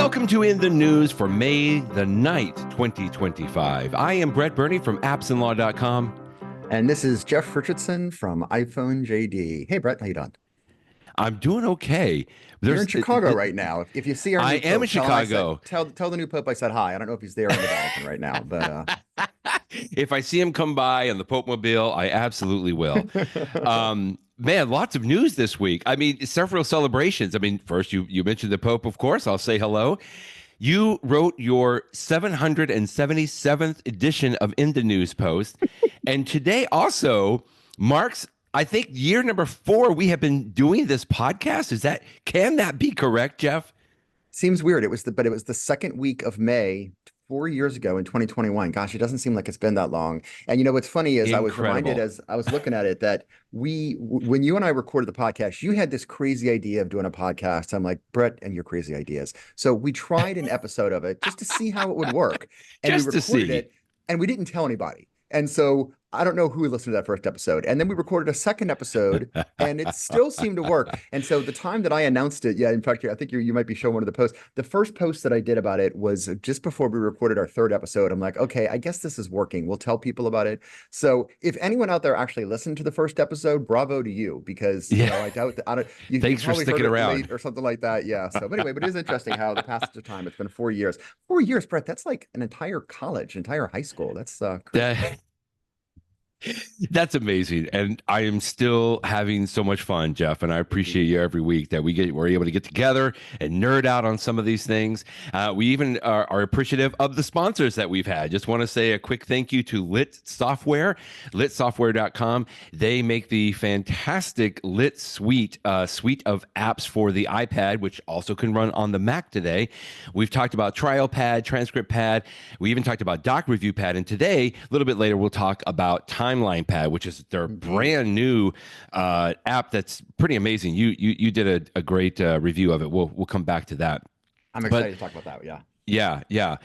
Welcome to In the News for May the 9th, 2025. I am Brett Burney from appsandlaw.com. And this is Jeff Richardson from iPhone JD. Hey, Brett, how you doing? I'm doing okay. You're in Chicago right now. If you see our new I am Pope, in Chicago. tell the new Pope I said hi. I don't know if he's there in the Vatican right now, but if I see him come by on the Pope Mobile, I absolutely will. Man, lots of news this week. I mean, several celebrations. I mean, first you mentioned the Pope, of course. I'll say hello. You wrote your 777th edition of In the News Post, and today also marks, I think, year number 4 we have been doing this podcast. Can that be correct, Jeff? Seems weird. It was the second week of May 4 years ago in 2021. Gosh, it doesn't seem like it's been that long. And you know what's funny is I was reminded as I was looking at it that when you and I recorded the podcast, you had this crazy idea of doing a podcast. I'm like, Brett, and your crazy ideas. So we tried an episode of it just to see how it would work, and we recorded it, and we didn't tell anybody. And so I don't know who listened to that first episode. And then we recorded a second episode, and it still seemed to work. And so the time that I announced it, in fact, I think you might be showing one of the posts. The first post that I did about it was just before we recorded our third episode. I'm like, okay, I guess this is working. We'll tell people about it. So if anyone out there actually listened to the first episode, bravo to you, because I doubt that Thanks for sticking around or something like that. Yeah. So, but anyway, but it is interesting how the passage of time. It's been 4 years. 4 years, Brett. That's like an entire college, entire high school. That's crazy. That's amazing, and I am still having so much fun, Jeff. And I appreciate you every week that we're able to get together and nerd out on some of these things. We even are appreciative of the sponsors that we've had. Just want to say a quick thank you to Lit Software, litsoftware.com. They make the fantastic Lit suite of apps for the iPad, which also can run on the Mac today. We've talked about Trial Pad, Transcript Pad. We even talked about Doc Review Pad, and today, a little bit later, we'll talk about TimelinePad, which is their brand new app that's pretty amazing. You did a great review of it. We'll come back to that. I'm excited to talk about that. Yeah.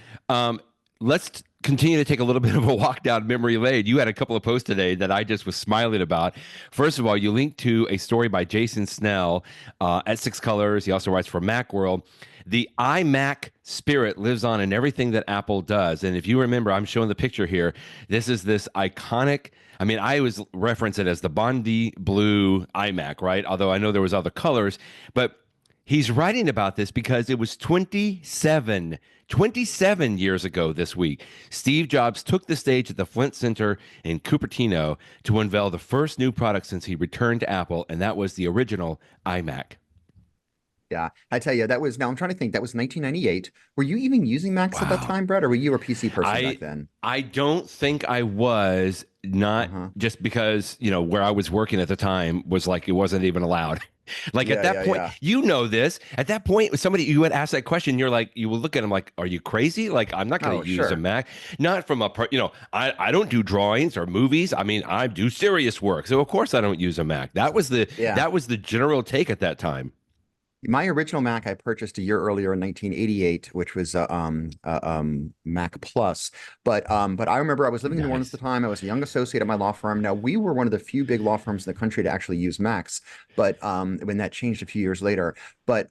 Let's continue to take a little bit of a walk down memory lane. You had a couple of posts today that I just was smiling about. First of all, you linked to a story by Jason Snell at 6 Colors. He also writes for Macworld. The iMac spirit lives on in everything that Apple does. And if you remember, I'm showing the picture here. This is this iconic, I mean, I always reference it as the Bondi blue iMac, right? Although I know there was other colors, but he's writing about this because it was 27 years ago this week. Steve Jobs took the stage at the Flint Center in Cupertino to unveil the first new product since he returned to Apple, and that was the original iMac. Yeah, I tell you, now I'm trying to think, that was 1998. Were you even using Macs at that time, Brett, or were you a PC person back then? I don't think I was, not just because, where I was working at the time was like, it wasn't even allowed. Like at that point, you know this. At that point, somebody you would ask that question, you're like, you will look at them like, "Are you crazy? Like, I'm not going to use a Mac." Not from I don't do drawings or movies. I mean, I do serious work, so of course I don't use a Mac. That was the general take at that time. My original Mac I purchased a year earlier in 1988, which was Mac Plus. But I remember I was living in New Orleans at the time. I was a young associate at my law firm. Now, we were one of the few big law firms in the country to actually use Macs, but when that changed a few years later. But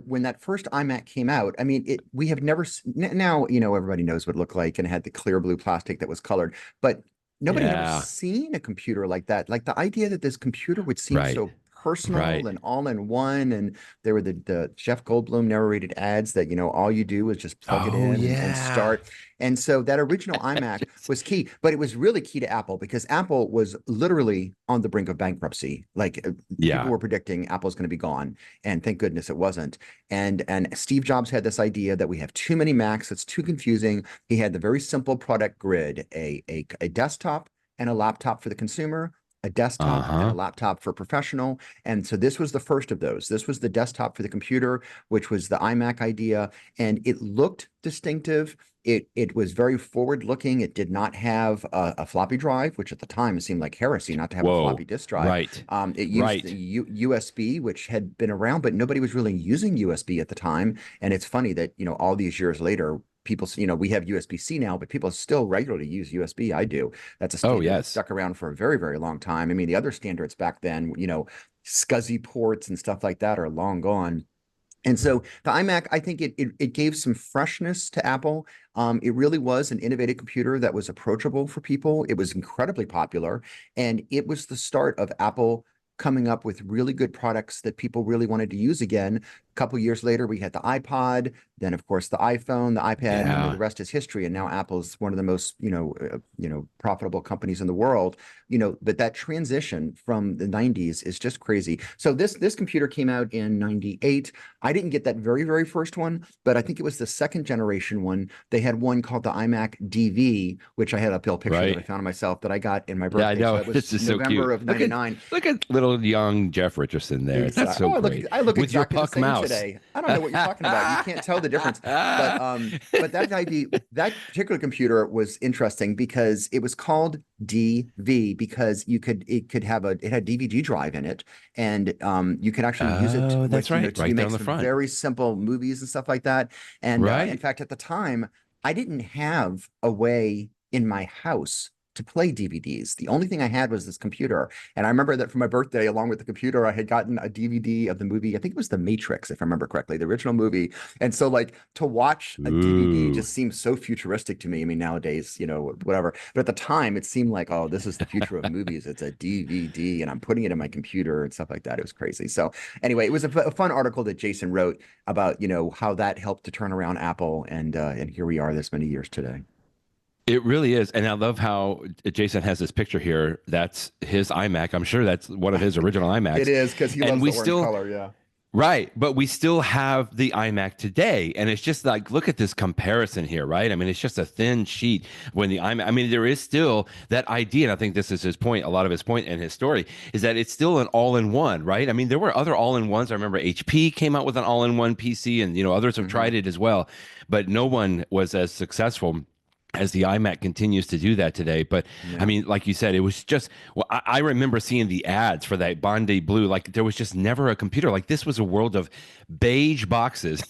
when that first iMac came out, I mean, we have never now, everybody knows what it looked like and it had the clear blue plastic that was colored, but nobody had ever seen a computer like that. Like the idea that this computer would seem so personal and all in one, and there were the Jeff Goldblum narrated ads that all you do is just plug it in and start. And so that original iMac was key, but it was really key to Apple because Apple was literally on the brink of bankruptcy. Like people were predicting Apple's going to be gone, and thank goodness it wasn't. And Steve Jobs had this idea that we have too many Macs, it's too confusing. He had the very simple product grid, a desktop and a laptop for the consumer, a desktop and a laptop for professional. And so this was the first of those. This was the desktop for the computer, which was the iMac idea. And it looked distinctive. It was very forward looking. It did not have a floppy drive, which at the time seemed like heresy not to have a floppy disk drive. It used the USB, which had been around, but nobody was really using USB at the time. And it's funny that, all these years later, people, we have USB-C now, but people still regularly use USB. I do. That's a standard that stuck around for a very, very long time. I mean, the other standards back then, SCSI ports and stuff like that are long gone. And so the iMac, I think it gave some freshness to Apple. It really was an innovative computer that was approachable for people. It was incredibly popular, and it was the start of Apple coming up with really good products that people really wanted to use again. A couple years later, we had the iPod, then of course the iPhone, the iPad, and the Yeah. rest is history. And now Apple's one of the most, profitable companies in the world. But that transition from the 90s is just crazy. So this computer came out in 98. I didn't get that very, very first one, but I think it was the second generation one. They had one called the iMac DV, which I had a uphill picture that I Right. found of myself that I got in my Yeah, I birthday. So know. that was This is so cute. November of Look at 99. look at little young Jeff Richardson there. That's Exactly. so Oh, great. I look With your exactly the puck same mouse. today. I don't know what you're talking about. You can't tell the difference. But that particular computer was interesting because it was called DV because it had DVD drive in it, and you could actually use it Oh, that's with right. to Right there make on the some front. very simple movies and stuff like that. And in Right. fact, at the time, I didn't have a way in my house to play DVDs. The only thing I had was this computer. And I remember that for my birthday, along with the computer, I had gotten a DVD of the movie. I think it was The Matrix, if I remember correctly, the original movie. And so, like, to watch a DVD Ooh. just seems so futuristic to me. I mean, nowadays, whatever. But at the time, it seemed like, oh, this is the future of movies. It's a DVD, and I'm putting it in my computer and stuff like that. It was crazy. So, anyway, it was a fun article that Jason wrote about, how that helped to turn around Apple. And here we are this many years today. It really is. And I love how Jason has this picture here. That's his iMac. I'm sure that's one of his original It iMacs. is because he And loves the we orange still, color. Yeah. right, but we still have the iMac today. And it's just like, look at this comparison here, right? I mean, it's just a thin sheet when the iMac, I mean, there is still that idea. And I think this is his point, a lot of his point in his story is that it's still an all in one, right? I mean, there were other all in ones. I remember HP came out with an all in one PC and, others have Hmm. tried it as well, but no one was as successful as the iMac continues to do that today. But I Yeah. mean, like you said, it was just, well, I remember seeing the ads for that Bondi Blue. Like there was just never a computer. Like this was a world of beige boxes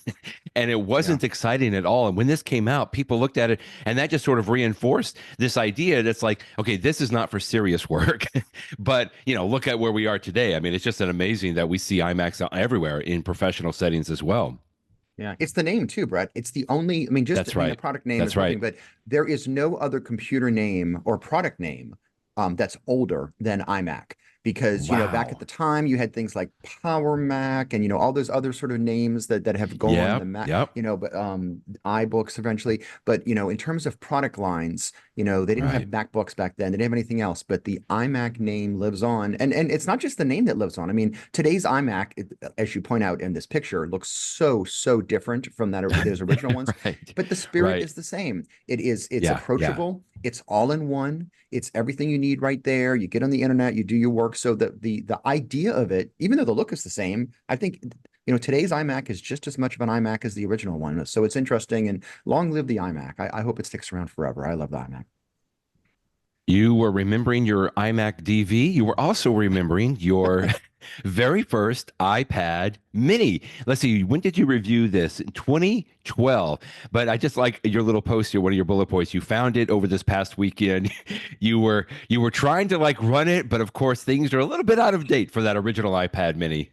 and it Yeah. wasn't exciting at all. And when this came out, people looked at it and that just sort of reinforced this idea that's like, okay, this is not for serious work. But, look at where we are today. I mean, it's just an amazing that we see iMacs everywhere in professional settings as well. Yeah. It's the name too, Brett. It's the only, That's the right. product name is That's one right. thing, but there is no other computer name or product name that's older than iMac. Because, back at Wow. the time you had things like Power Mac and, all those other sort of names that have gone, the Yep. Mac, Yep. but iBooks eventually. But, in terms of product lines, they didn't have Right. MacBooks back then. They didn't have anything else, but the iMac name lives on. And it's not just the name that lives on. I mean, today's iMac, as you point out in this picture, looks so, so different from those original ones. Right. But the spirit Right. is the same. It's Yeah. Yeah. approachable. It's all in one. It's everything you need right there. You get on the internet, you do your work. So the idea of it, even though the look is the same, I think today's iMac is just as much of an iMac as the original one. So it's interesting and long live the iMac. I hope it sticks around forever. I love the iMac. You were remembering your iMac DV. You were also remembering your very first iPad mini. Let's see, when did you review this? In 2012. But I just like your little post here, one of your bullet points. You found it over this past weekend. You were trying to like run it, but of course things are a little bit out of date for that original iPad mini.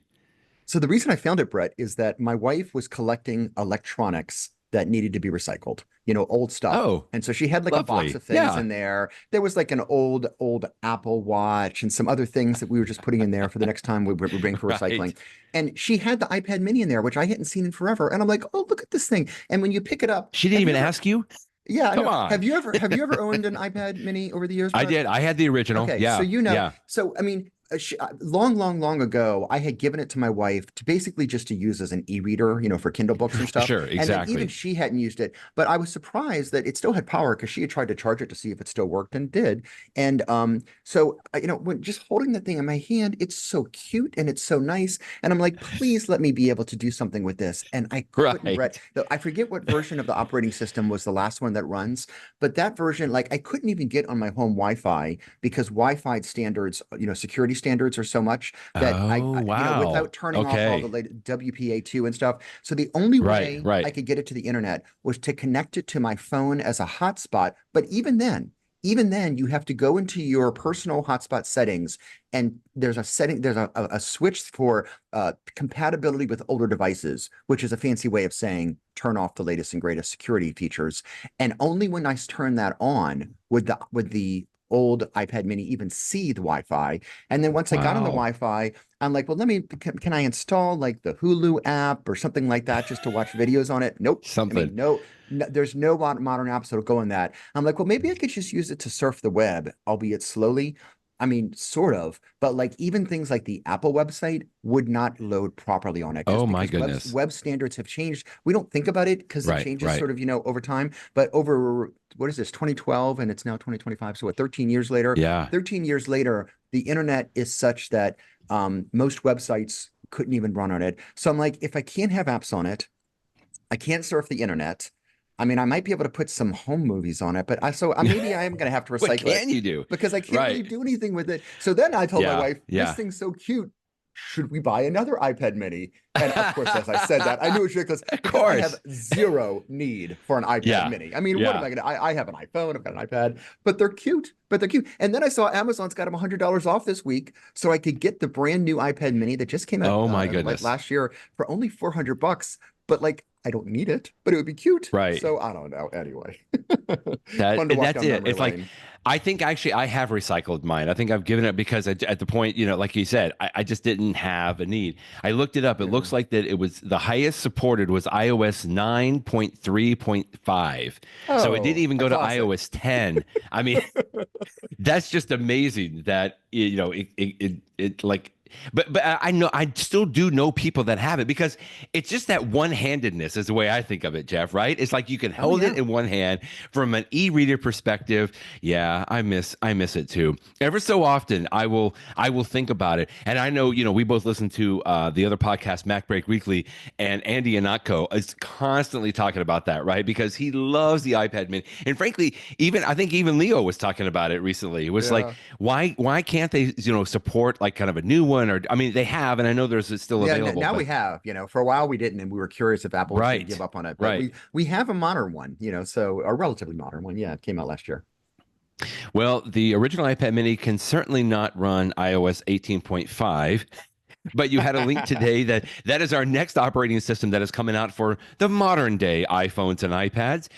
So the reason I found it, Brett, is that my wife was collecting electronics that needed to be recycled, old stuff. Oh, And so she had like a box lovely. of things Yeah. in there. There was like an old Apple Watch and some other things that we were just putting in there for the next time we bring for Right. recycling. And she had the iPad mini in there, which I hadn't seen in forever. And I'm like, oh, look at this thing. And when you pick it up, She didn't have you even ever, ask you? yeah, I Come know. on. Have you ever owned an iPad mini over the years, I Brett? did. I had the original. Okay, so Yeah. Yeah. so I mean, long, long, long ago, I had given it to my wife to basically just to use as an e-reader, for Kindle books and stuff. Sure, And then even exactly. she hadn't used it, but I was surprised that it still had power because she had tried to charge it to see if it still worked and did. And so when just holding the thing in my hand, it's so cute and it's so nice. And I'm like, please let me be able to do something with this. And I couldn't, Brett. Right. I forget what version of the operating system was the last one that runs, but that version, like I couldn't even get on my home Wi-Fi because Wi-Fi standards, security standards are so much that Oh, without wow. turning off all the Okay. latest WPA2 and stuff. So the only Right, way I right. could get it to the internet was to connect it to my phone as a hotspot. But even then, even then you have to go into your personal hotspot settings, and there's a switch for compatibility with older devices, which is a fancy way of saying turn off the latest and greatest security features. And only when I turn that on would the old iPad mini even see the Wi-Fi. And then once I got on the Wow. Wi-Fi, I'm like, well, can I install like the Hulu app or something like that just to watch videos on it? Nope. I Something. mean, no, there's no modern apps that'll go in that. I'm like, well, maybe I could just use it to surf the web, albeit slowly. I mean, sort of, but like even things like the Apple website would not load properly on it Oh just my because goodness. web standards have changed. We don't think about it because it Right, changes right. sort of, over time. But over what is this, 2012, and it's now 2025. So what, 13 years later? Yeah. 13 years later, the internet is such that most websites couldn't even run on it. So I'm like, if I can't have apps on it, I can't surf the internet. I mean, I might be able to put some home movies on it, but maybe I am going to have to What recycle it can you do? because I can't really Right. do anything with it. So then I told my Yeah, wife, this yeah. thing's so cute. Should we buy another iPad mini? And of course, as I said that, I knew it was ridiculous Of because I have course. zero need for an iPad Yeah, mini. I mean, what am yeah. I going to? I have an iPhone, I've got an iPad, but they're cute. But they're cute. And then I saw Amazon's got them $100 off this week, so I could get the brand new iPad mini that just came out Oh my goodness. last year for only $400. But like, I don't need it, but it would be cute. Right. So I don't know. Anyway, That fun to walk that's down it. memory It's like lane. I think actually I have recycled mine. I think I've given it because at the point, like you said, I just didn't have a need. I looked it up. It Yeah. looks like that it was the highest supported was iOS 9.3.5. So it didn't Oh, even a go to classic. iOS 10. I mean, that's just amazing that it like but I know I still do know people that have it because it's just that one-handedness is the way I think of it, Jeff, right? It's like you can Oh hold it yeah. in one hand from an e-reader perspective. Yeah, I miss it too. Ever so often I will think about it. And I know, we both listen to the other podcast, Mac Break Weekly, and Andy Anatko is constantly talking about that, right? Because he loves the iPad mini. And frankly, I think even Leo was talking about it recently. It was like, Yeah. why can't they, support like kind of a new one? Or I mean, they have, and I know there's it's still Yeah, available, now we but have, for a while we didn't, and we were curious if Apple was going to give right, up on it, but right. we have a modern one, so a relatively modern one. Yeah, it came out last year. Well, the original iPad mini can certainly not run iOS 18.5. But you had a link today that is our next operating system that is coming out for the modern day iPhones and iPads.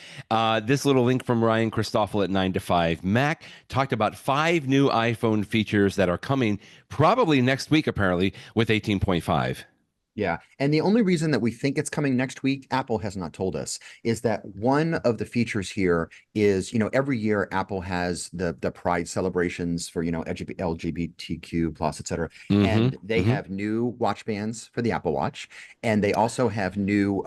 This little link from Ryan Christoffel at 9 to 5 Mac talked about 5 new iPhone features that are coming probably next week, apparently, with 18.5. Yeah. And the only reason that we think it's coming next week, Apple has not told us, is that one of the features here is, every year Apple has the Pride celebrations for, LGBTQ plus, et cetera. Mm-hmm. And they Mm-hmm. have new watch bands for the Apple Watch. And they also have new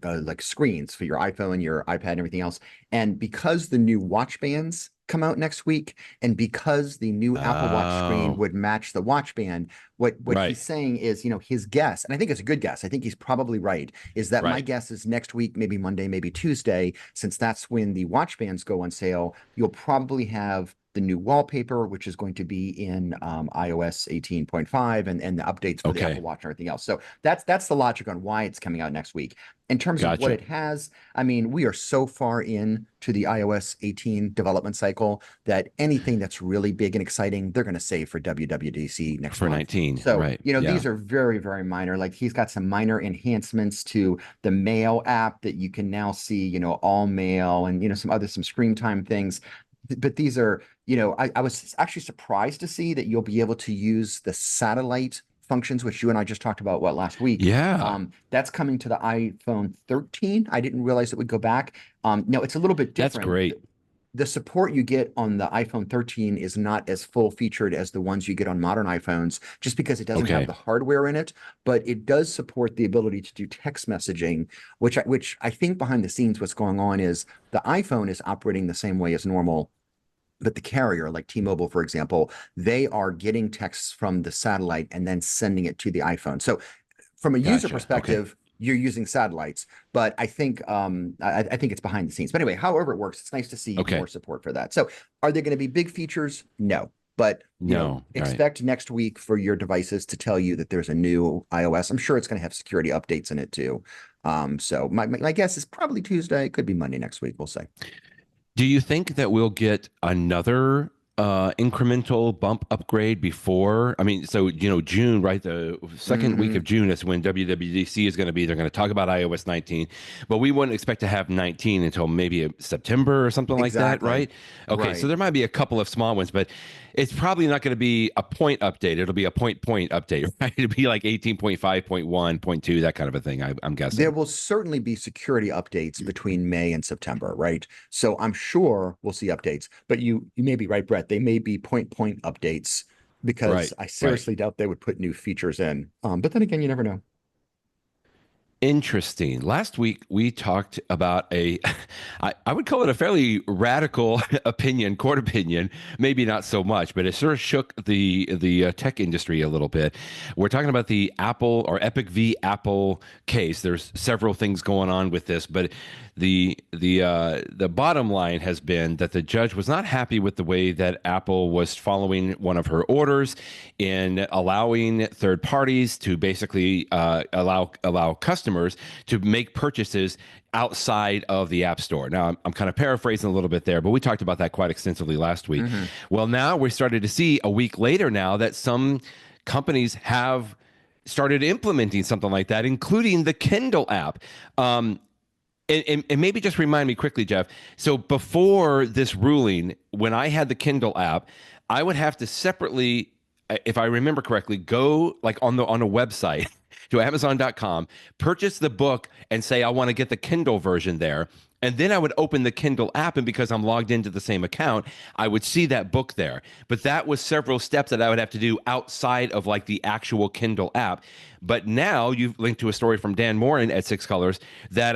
like screens for your iPhone, your iPad, and everything else. And because the new watch bands come out next week, and because the new Apple Watch screen Oh, would match the watch band, what right, he's saying is, his guess, and I think it's a good guess. I think he's probably right, is that my right. guess is next week, maybe Monday, maybe Tuesday, since that's when the watch bands go on sale, you'll probably have the new wallpaper, which is going to be in iOS 18.5 and the updates for the Okay, Apple Watch and everything else. So that's the logic on why it's coming out next week. In terms of what gotcha. it has, I mean, we are so far in to the iOS 18 development cycle that anything that's really big and exciting, they're going to save for WWDC next For month. 19, So, right? Yeah. these are very, very minor. Like he's got some minor enhancements to the Mail app that you can now see, all mail and, some screen time things. But these are, I was actually surprised to see that you'll be able to use the satellite functions, which you and I just talked about, last week. Yeah, That's coming to the iPhone 13. I didn't realize it would go back. No, it's a little bit that's different. great. The support you get on the iPhone 13 is not as full featured as the ones you get on modern iPhones, just because it doesn't have Okay. the hardware in it, but it does support the ability to do text messaging, which I think behind the scenes what's going on is the iPhone is operating the same way as normal, but the carrier, like T-Mobile, for example, they are getting texts from the satellite and then sending it to the iPhone. So from a user Gotcha. Okay. perspective, you're using satellites, but I think I think it's behind the scenes. But anyway, however it works, it's nice to see Okay. more support for that. So are there going to be big features? No. But No. Right. expect next week for your devices to tell you that there's a new iOS. I'm sure it's going to have security updates in it too. So my guess is probably Tuesday. It could be Monday next week. We'll say. Do you think that we'll get another incremental bump upgrade before? I mean, so June, right? The second week Hmm. of June is when WWDC is going to be. They're going to talk about iOS 19, but we wouldn't expect to have 19 until maybe September or something like that, Exactly. right? Okay, so Right. there might be a couple of small ones, but it's probably not going to be a point update. It'll be a point update, right? It'll be like 18.5, point 2, that kind of a thing. I'm There guessing. will certainly be security updates between May and September, right? So I'm sure we'll see updates, but you may be right, Brett. They may be point updates because Right, I right. seriously doubt they would put new features in. But then again, you never know. Interesting. Last week we talked about I would call it a fairly radical opinion, court opinion. Maybe not so much, but it sort of shook the tech industry a little bit. We're talking about the Apple or Epic v Apple case. There's several things going on with this, but the bottom line has been that the judge was not happy with the way that Apple was following one of her orders in allowing third parties to basically allow customers to make purchases outside of the App Store. Now, I'm kind of paraphrasing a little bit there, but we talked about that quite extensively last week. Hmm. Well, now we're starting to see a week later now that some companies have started implementing something like that, including the Kindle app. And maybe just remind me quickly, Jeff. So before this ruling, when I had the Kindle app, I would have to separately, if I remember correctly, go like on a website to Amazon.com, purchase the book, and say I want to get the Kindle version there. And then I would open the Kindle app, and because I'm logged into the same account, I would see that book there. But that was several steps that I would have to do outside of like the actual Kindle app. But now you've linked to a story from Dan Moren at Six Colors that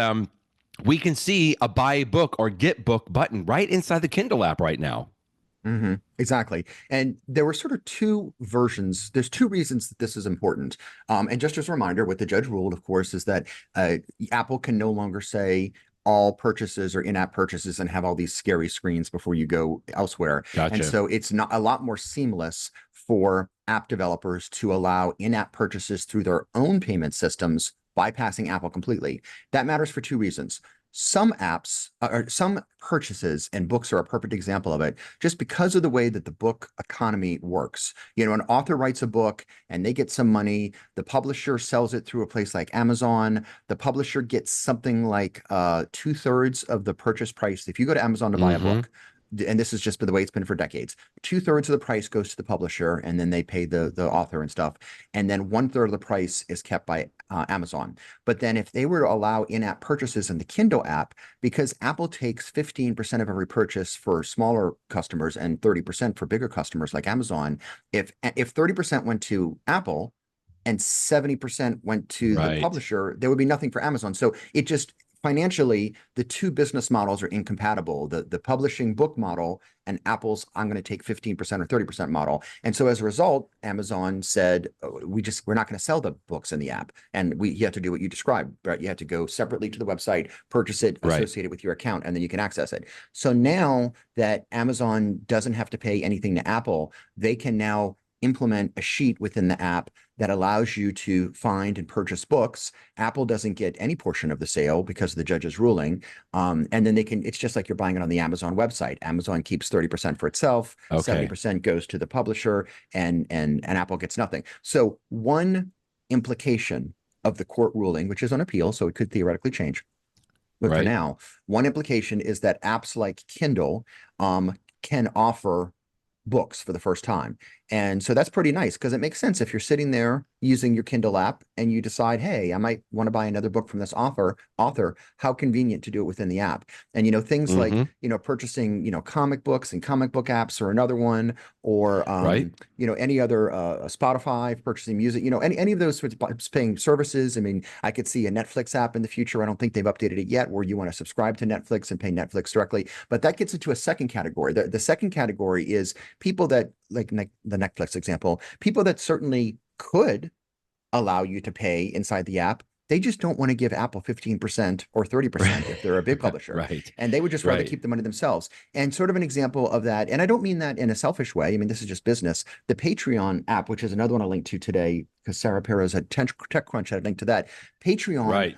we can see a buy book or get book button right inside the Kindle app right now. Exactly. And there were sort of two versions. There's two reasons that this is important. And just as a reminder, what the judge ruled, of course, is that Apple can no longer say all purchases or in-app purchases and have all these scary screens before you go elsewhere. And Gotcha. so it's not a lot more seamless for app developers to allow in-app purchases through their own payment systems, bypassing Apple completely. That matters for two reasons. Some apps or some purchases, and books are a perfect example of it, just because of the way that the book economy works. An author writes a book and they get some money. The publisher sells it through a place like Amazon. The publisher gets something like 2/3 of the purchase price. If you go to Amazon to buy a Mm-hmm. book, and this is just the way it's been for decades, 2/3 of the price goes to the publisher, and then they pay the author and stuff. And then 1/3 of the price is kept by Amazon. But then if they were to allow in-app purchases in the Kindle app, because Apple takes 15% of every purchase for smaller customers and 30% for bigger customers like Amazon, if 30% went to Apple and 70% went to the Right. publisher, there would be nothing for Amazon. So it just financially, the two business models are incompatible. The publishing book model and Apple's I'm going to take 15% or 30% model. And so as a result, Amazon said, "Oh, we're not going to sell the books in the app. And you have to do what you described, right? You have to go separately to the website, purchase it, Right. associate it with your account, and then you can access it." So now that Amazon doesn't have to pay anything to Apple, they can now implement a sheet within the app that allows you to find and purchase books. Apple doesn't get any portion of the sale because of the judge's ruling. And then it's just like you're buying it on the Amazon website. Amazon keeps 30% for itself, Okay. 70% goes to the publisher, and Apple gets nothing. So one implication of the court ruling, which is on appeal, so it could theoretically change. But for Right. now, one implication is that apps like Kindle can offer books for the first time. And so that's pretty nice because it makes sense if you're sitting there using your Kindle app and you decide, hey, I might want to buy another book from this author, how convenient to do it within the app. And things like, Mm-hmm. purchasing, comic books and comic book apps or another one, or Right. any other Spotify, purchasing music, any of those sorts of paying services. I mean, I could see a Netflix app in the future. I don't think they've updated it yet, where you want to subscribe to Netflix and pay Netflix directly. But that gets into a second category. The second category is people that, like the Netflix example, people that certainly could allow you to pay inside the app. They just don't want to give Apple 15% or 30% if they're a big publisher. Right. And they would just rather Right. keep the money themselves. And sort of an example of that, and I don't mean that in a selfish way. I mean, this is just business. The Patreon app, which is another one I linked to today, because Sarah Perez at TechCrunch had a link to that. Patreon, Right.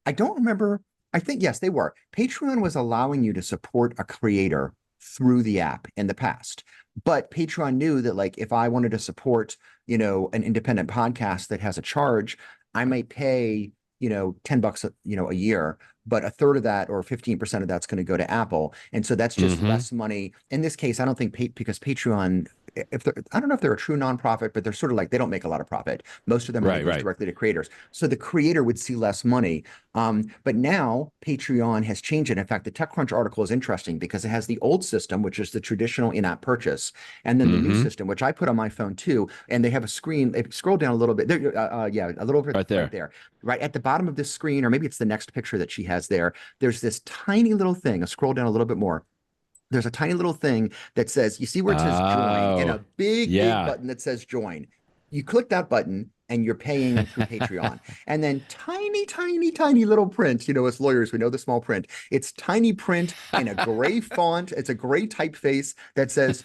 I don't remember. I think, yes, they were. Patreon was allowing you to support a creator through the app in the past. But Patreon knew that, like, if I wanted to support, an independent podcast that has a charge, I might pay, $10, a year, but a third of that or 15% of that's going to go to Apple. And so that's just Mm-hmm. less money. In this case, I don't think because Patreon, I don't know if they're a true nonprofit, but they're sort of like, they don't make a lot of profit. Most of their money Right, goes right. directly to creators. So the creator would see less money. But now Patreon has changed it. In fact, the TechCrunch article is interesting because it has the old system, which is the traditional in-app purchase, and then the new Mm-hmm. system, which I put on my phone too. And they have a screen. If you scroll down a little bit, there, yeah, a little bit Right right there. there, right at the bottom of this screen, or maybe it's the next picture that she has there. There's this tiny little thing. I'll scroll down a little bit more. There's a tiny little thing that says, you see where it says join, and Oh, a big yeah. button that says join. You click that button and you're paying through Patreon. And then tiny little print, as lawyers, we know the small print. It's tiny print in a gray font. It's a gray typeface that says,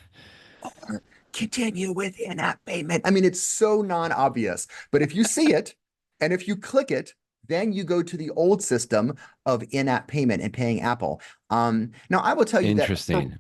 or continue with in-app payment. I mean, it's so non-obvious, but if you see it and if you click it, then you go to the old system of in-app payment and paying Apple. Now I will tell you that Interesting.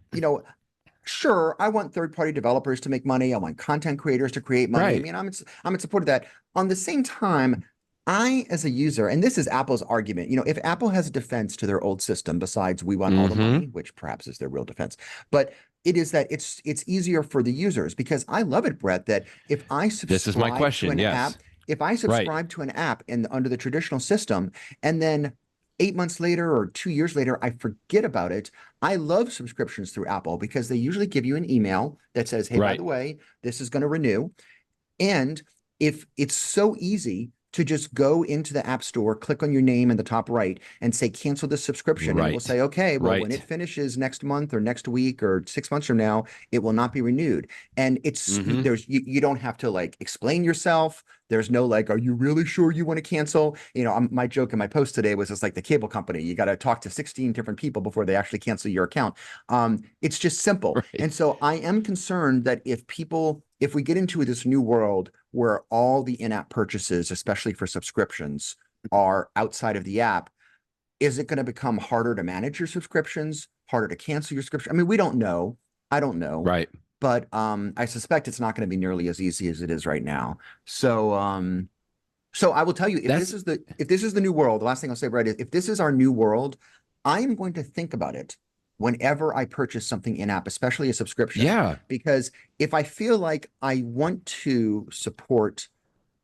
sure, I want third-party developers to make money. I want content creators to create money. I Right. mean, I'm in support of that. On the same time, I, as a user, and this is Apple's argument, if Apple has a defense to their old system besides we want all the Mm-hmm. money, which perhaps is their real defense, but it is that it's easier for the users because I love it, Brett, that if I This is my subscribe to question. an Yes. app, if I Right. subscribe to an app in under the traditional system, and then 8 months later or 2 years later, I forget about it. I love subscriptions through Apple because they usually give you an email that says, hey, by Right. the way, this is going to renew. And if it's so easy to just go into the App Store, click on your name in the top right and say, cancel this subscription. And it will Right. say, okay, well, when it Right. finishes next month or next week or 6 months from now, it will not be renewed. And Mm-hmm. you don't have to like explain yourself. There's no like, are you really sure you want to cancel? My joke in my post today was it's like the cable company. You got to talk to 16 different people before they actually cancel your account. It's just simple. Right. And so I am concerned that if we get into this new world where all the in-app purchases, especially for subscriptions, are outside of the app, is it going to become harder to manage your subscriptions, harder to cancel your subscription? I mean, we don't know. I don't know, Right. but I suspect it's not going to be nearly as easy as it is right now. So I will tell you, That's if this is the new world, the last thing I'll say, Brett, is if this is our new world, I am going to think about it whenever I purchase something in-app, especially a subscription, yeah. because if I feel like I want to support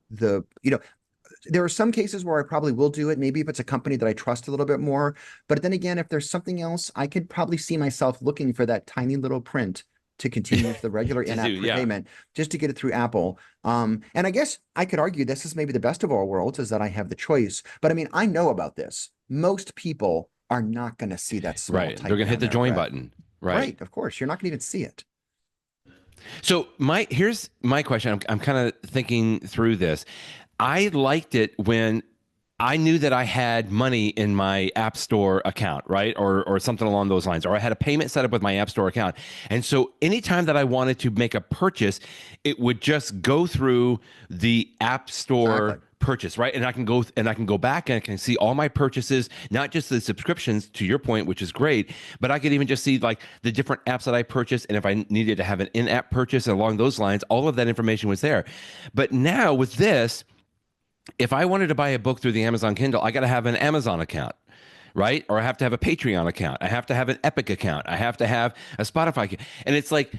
there are some cases where I probably will do it, maybe if it's a company that I trust a little bit more. But then again, if there's something else, I could probably see myself looking for that tiny little print to continue with the regular To do. in-app Yeah. payment just to get it through Apple. And I guess I could argue this is maybe the best of all worlds is that I have the choice. But I mean, I know about this. Most people are not going to see that small Right. They're type gonna hit down the there, join Brett. button. Right. Right, of course. You're not going to even see it. So here's my question. I'm kind of thinking through this. I liked it when I knew that I had money in my App Store account, right? Or something along those lines, or I had a payment set up with my App Store account. And so anytime that I wanted to make a purchase, it would just go through the App Exactly. Store purchase, right? And I can go back and I can see all my purchases, not just the subscriptions to your point, which is great, but I could even just see like the different apps that I purchased. And if I needed to have an in-app purchase along those lines, all of that information was there. But now with this, if I wanted to buy a book through the Amazon Kindle, I got to have an Amazon account, right? Or I have to have a Patreon account. I have to have an Epic account. I have to have a Spotify account. And it's like,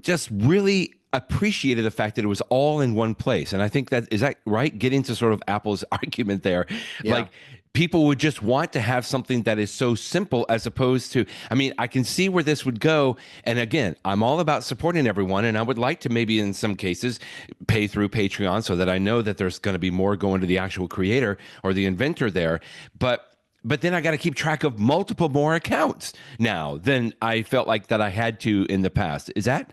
just really appreciated the fact that it was all in one place. And I think is that right? Getting to sort of Apple's argument there, Yeah. like people would just want to have something that is so simple as opposed to, I mean, I can see where this would go. And again, I'm all about supporting everyone. And I would like to maybe in some cases pay through Patreon so that I know that there's going to be more going to the actual creator or the inventor there. But then I got to keep track of multiple more accounts now than I felt like that I had to in the past. Is that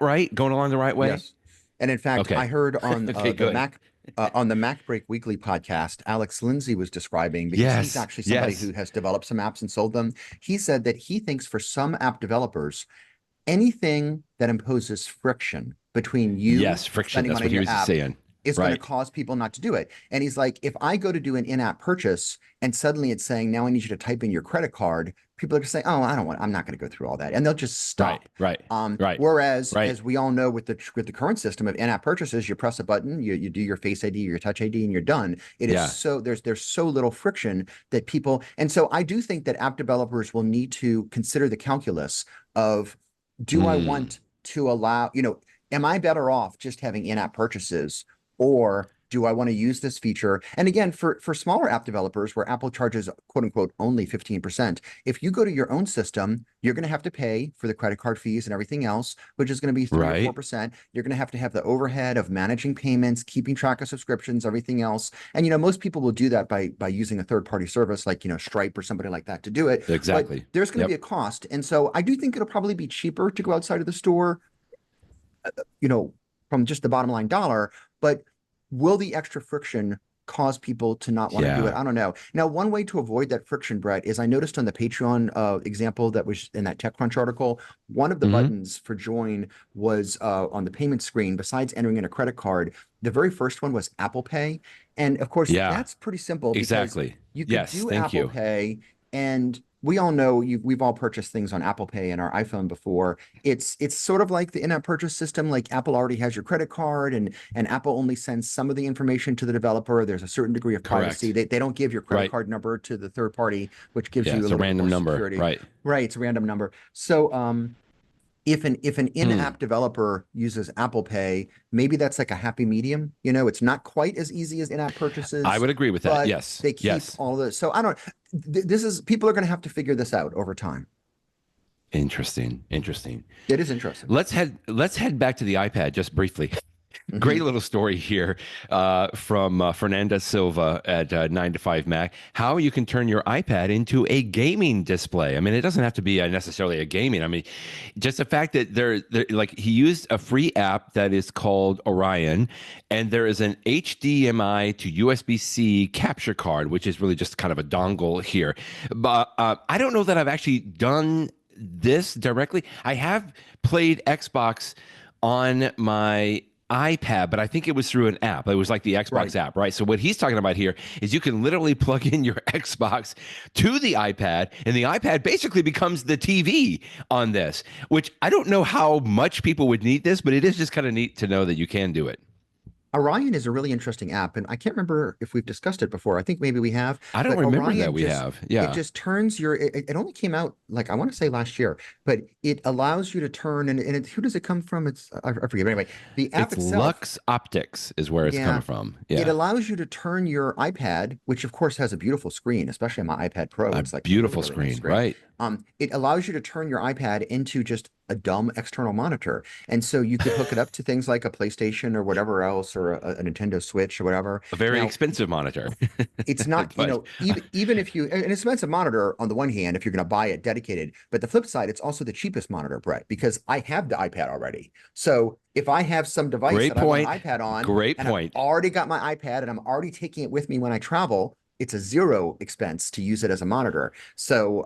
right? Going along the right way? Yes. And in fact, I Okay. heard on Okay, good. The Mac Break Weekly podcast, Alex Lindsay was describing because he's Yes. actually somebody Yes. who has developed some apps and sold them. He said that he thinks for some app developers, anything that imposes friction between you Yes. Friction. spending That's money what on he your was app saying. is going to cause people not to do it. And he's like, if I go to do an in-app purchase and suddenly it's saying, now I need you to type in your credit card, people are just saying, oh, I'm not going to go through all that. And they'll just stop. Right. Whereas, as we all know, with the current system of in-app purchases, you press a button, you do your Face ID, your Touch ID, and you're done. It is so there's so little friction that people, and so I do think that app developers will need to consider the calculus of, do I want to allow, am I better off just having in-app purchases, or do I want to use this feature? And again, for smaller app developers where Apple charges, quote unquote, only 15%, if you go to your own system, you're going to have to pay for the credit card fees and everything else, which is going to be 3 or 4%. You're going to have the overhead of managing payments, keeping track of subscriptions, everything else. And, most people will do that by using a third-party service like, Stripe or somebody like that to do it. Exactly. But there's going to be a cost. And so I do think it'll probably be cheaper to go outside of the store, from just the bottom line dollar, but will the extra friction cause people to not want to do it? I don't know. Now, one way to avoid that friction, Brett, is I noticed on the Patreon example that was in that TechCrunch article, one of the buttons for join was on the payment screen. Besides entering in a credit card, the very first one was Apple Pay. And of course, that's pretty simple. Exactly. You can do Apple Pay, and we all know we've all purchased things on Apple Pay and our iPhone before. It's sort of like the in-app purchase system. Like Apple already has your credit card, and Apple only sends some of the information to the developer. There's a certain degree of privacy. They don't give your credit card number to the third party, which gives you a little random number. Security. Right. It's a random number. So if an in-app developer uses Apple Pay, maybe that's like a happy medium. It's not quite as easy as in-app purchases. I would agree with that. Yes. They keep all of this. So I don't. People are going to have to figure this out over time. Interesting. It is interesting. Let's head back to the iPad just briefly. Great little story here from Fernando Silva at 9 to 5 Mac. How you can turn your iPad into a gaming display. I mean, it doesn't have to be necessarily a gaming. I mean, just the fact that he used a free app that is called Orion, and there is an HDMI to USB-C capture card, which is really just kind of a dongle here. But I don't know that I've actually done this directly. I have played Xbox on my iPad, but I think it was through an app. It was like the Xbox app, right? So what he's talking about here is you can literally plug in your Xbox to the iPad, and the iPad basically becomes the TV on this, which I don't know how much people would need this, but it is just kind of neat to know that you can do it. Orion is a really interesting app, and I can't remember if we've discussed it before. I think maybe we have. I don't remember Orion that we have. Yeah. It just turns it only came out, like, I want to say last year, but it allows you to turn, and who does it come from? I forget. But anyway, the app itself. Lux Optics is where it's coming from. Yeah. It allows you to turn your iPad, which of course has a beautiful screen, especially on my iPad Pro. It's like beautiful screen, right? It allows you to turn your iPad into just a dumb external monitor. And so you could hook it up to things like a PlayStation or whatever else, or a Nintendo Switch or whatever. A very expensive monitor. It's not, even if an expensive monitor on the one hand, if you're going to buy it dedicated, but the flip side, it's also the cheapest monitor, Brett, because I have the iPad already. So if I have some device I want an iPad on, I've already got my iPad and I'm already taking it with me when I travel, it's a zero expense to use it as a monitor. So,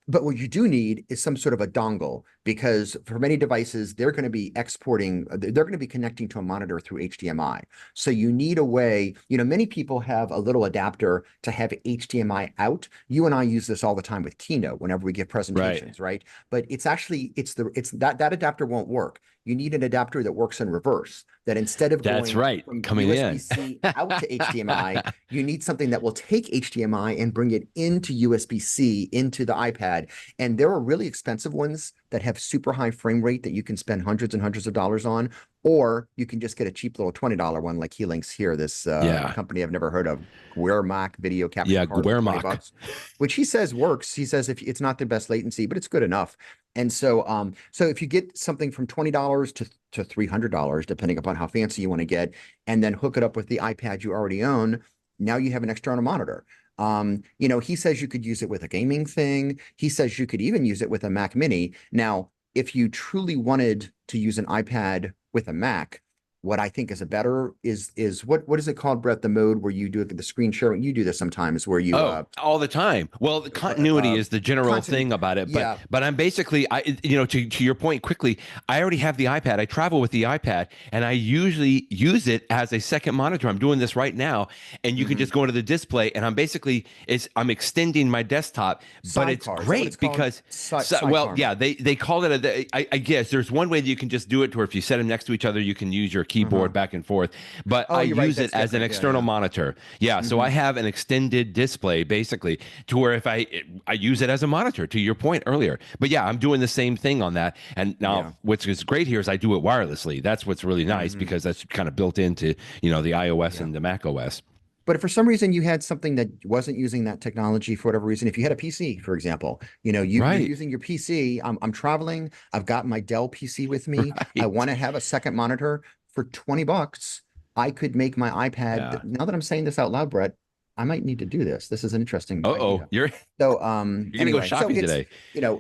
but what you do need is some sort of a dongle, because for many devices, they're going to be they're going to be connecting to a monitor through HDMI. So you need a way, many people have a little adapter to have HDMI out. You and I use this all the time with Keynote whenever we give presentations, right? But it's actually, that adapter won't work. You need an adapter that works in reverse, that instead of going from USB-C out to HDMI, you need something that will take HDMI and bring it into USB-C into the iPad. And there are really expensive ones that have super high frame rate that you can spend hundreds and hundreds of dollars on, or you can just get a cheap little $20 one like he links here, this company I've never heard of, Guermac video capture card, Guermac, which he says works. He says if it's not the best latency, but it's good enough. And so so if you get something from $20 to $300, depending upon how fancy you want to get, and then hook it up with the iPad you already own, now you have an external monitor. He says you could use it with a gaming thing. He says you could even use it with a Mac Mini. Now, if you truly wanted to use an iPad with a Mac, what I think is a better is what is it called, Brett? The mode where you do the screen sharing. You do this sometimes where you Oh, all the time. Well, the continuity uh is the general content. thing about it, but Yeah. I'm basically to your point quickly, I already have the iPad. I travel with the iPad and I usually use it as a second monitor. I'm doing this right now and you can Hmm. just go into the display and I'm extending my desktop, but it's Sidecar. Is that what it's great called? because well, Sidecar yeah, mode. they call it I guess there's one way that you can just do it to where if you set them next to each other, you can use your keyboard Uh-huh. back and forth, but Oh, I you're right. use it That's as an different. Yeah, external yeah. monitor. Yeah, so Hmm. I have an extended display basically to where if I use it as a monitor to your point earlier. But yeah, I'm doing the same thing on that. And now Yeah. what's is great here is I do it wirelessly. That's what's really nice Hmm. because that's kind of built into, the iOS Yeah. and the Mac OS. But if for some reason you had something that wasn't using that technology for whatever reason, if you had a PC, for example, you're Right. using your PC. I'm traveling. I've got my Dell PC with me. I Right. want to have a second monitor for $20. I could make my iPad. Yeah. Now that I'm saying this out loud, Brett, I might need to do this. This is an interesting Uh-oh. idea. You're So you're gonna go anyway, so shopping it's today.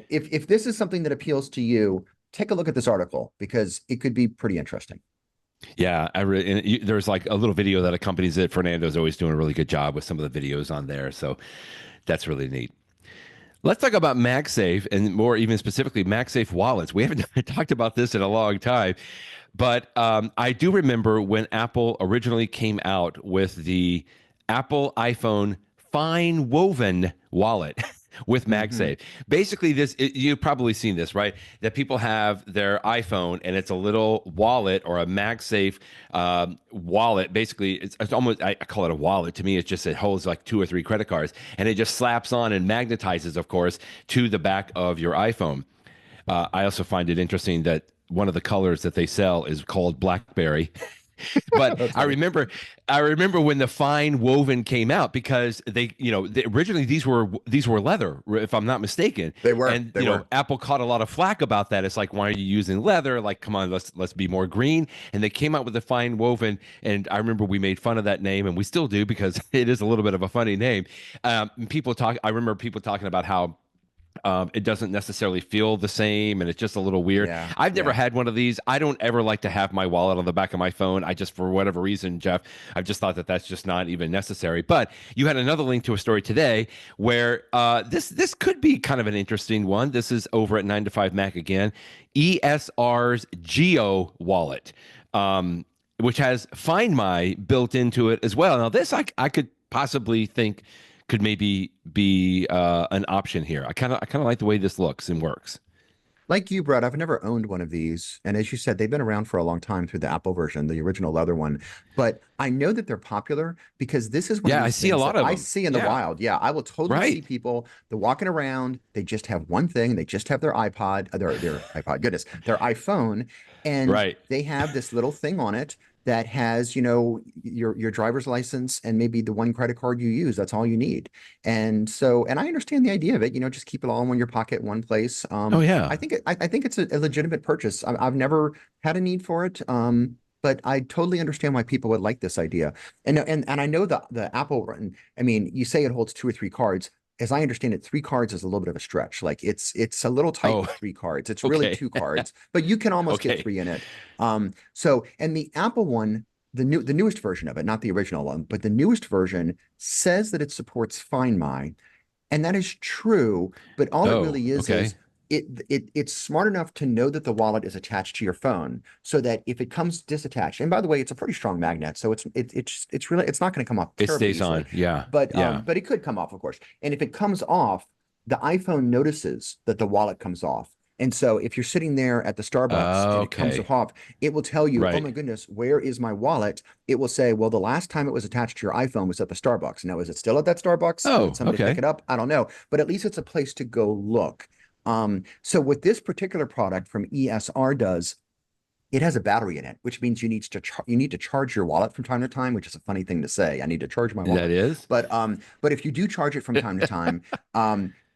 if this is something that appeals to you, take a look at this article because it could be pretty interesting. Yeah, there's like a little video that accompanies it. Fernando's always doing a really good job with some of the videos on there. So that's really neat. Let's talk about MagSafe and more even specifically MagSafe wallets. We haven't talked about this in a long time, but I do remember when Apple originally came out with the Apple iPhone FineWoven wallet with Hmm. MagSafe. Basically, you've probably seen this, right? That people have their iPhone and it's a little wallet or a MagSafe wallet. Basically, it's almost I call it a wallet. To me, it's just it holds like 2 or 3 credit cards and it just slaps on and magnetizes, of course, to the back of your iPhone. I also find it interesting that one of the colors that they sell is called blackberry. But That's I funny. remember, I remember when the fine woven came out because originally these were leather, if I'm not mistaken, They were. and They were. Apple caught a lot of flack about that. It's like, why are you using leather? Like, come on, let's be more green. And they came out with the fine woven, and I remember we made fun of that name, and we still do because it is a little bit of a funny name. People talk. I remember people talking about how it doesn't necessarily feel the same and it's just a little weird. Yeah. I've never Yeah. had one of these. I don't ever like to have my wallet on the back of my phone. I just, for whatever reason, Jeff, I've just thought that that's just not even necessary. But you had another link to a story today where this could be kind of an interesting one. This is over at 9 to 5 Mac again. ESR's Geo wallet, which has Find My built into it as well. Now, this I could possibly think could maybe be an option here. I kind of like the way this looks and works. Like you, Brett, I've never owned one of these. And as you said, they've been around for a long time through the Apple version, the original leather one. But I know that they're popular because this is one of Yeah, I these see a things that lot of I them. see in the Yeah, wild. Yeah, I will totally see right, people, they're walking around, they just have one thing, they just have their iPod, their iPod, goodness, their iPhone, and right. they have this little thing on it that has, your driver's license and maybe the one credit card you use. That's all you need. And I understand the idea of it, just keep it all in your pocket, one place. Oh yeah, I think it's a legitimate purchase. I've never had a need for it, but I totally understand why people would like this idea. And I know the Apple run. I mean, you say it holds 2 or 3 cards. As I understand it, 3 cards is a little bit of a stretch. Like it's a little tight oh with 3 cards. It's really okay, 2 cards, but you can almost get okay. three in it. And the Apple one, the newest version of it, not the original one, but the newest version says that it supports Find My, and that is true, but all it Oh, really is okay. it's smart enough to know that the wallet is attached to your phone so that if it comes disattached, and by the way, it's a pretty strong magnet, so it's really it's not going to come off It terribly stays easily. on. Yeah, But yeah. it could come off, of course. And if it comes off, the iPhone notices that the wallet comes off. And so if you're sitting there at the Starbucks and it comes Okay, off, it will tell you, oh right. my goodness, where is my wallet? It will say, well, the last time it was attached to your iPhone was at the Starbucks. Now, is it still at that Starbucks? Did Oh, somebody pick okay. it up? I don't know. But at least it's a place to go look. So what this particular product from ESR does, it has a battery in it, which means you need to charge your wallet from time to time, which is a funny thing to say. I need to charge my That wallet. is. But if you do charge it from time to time,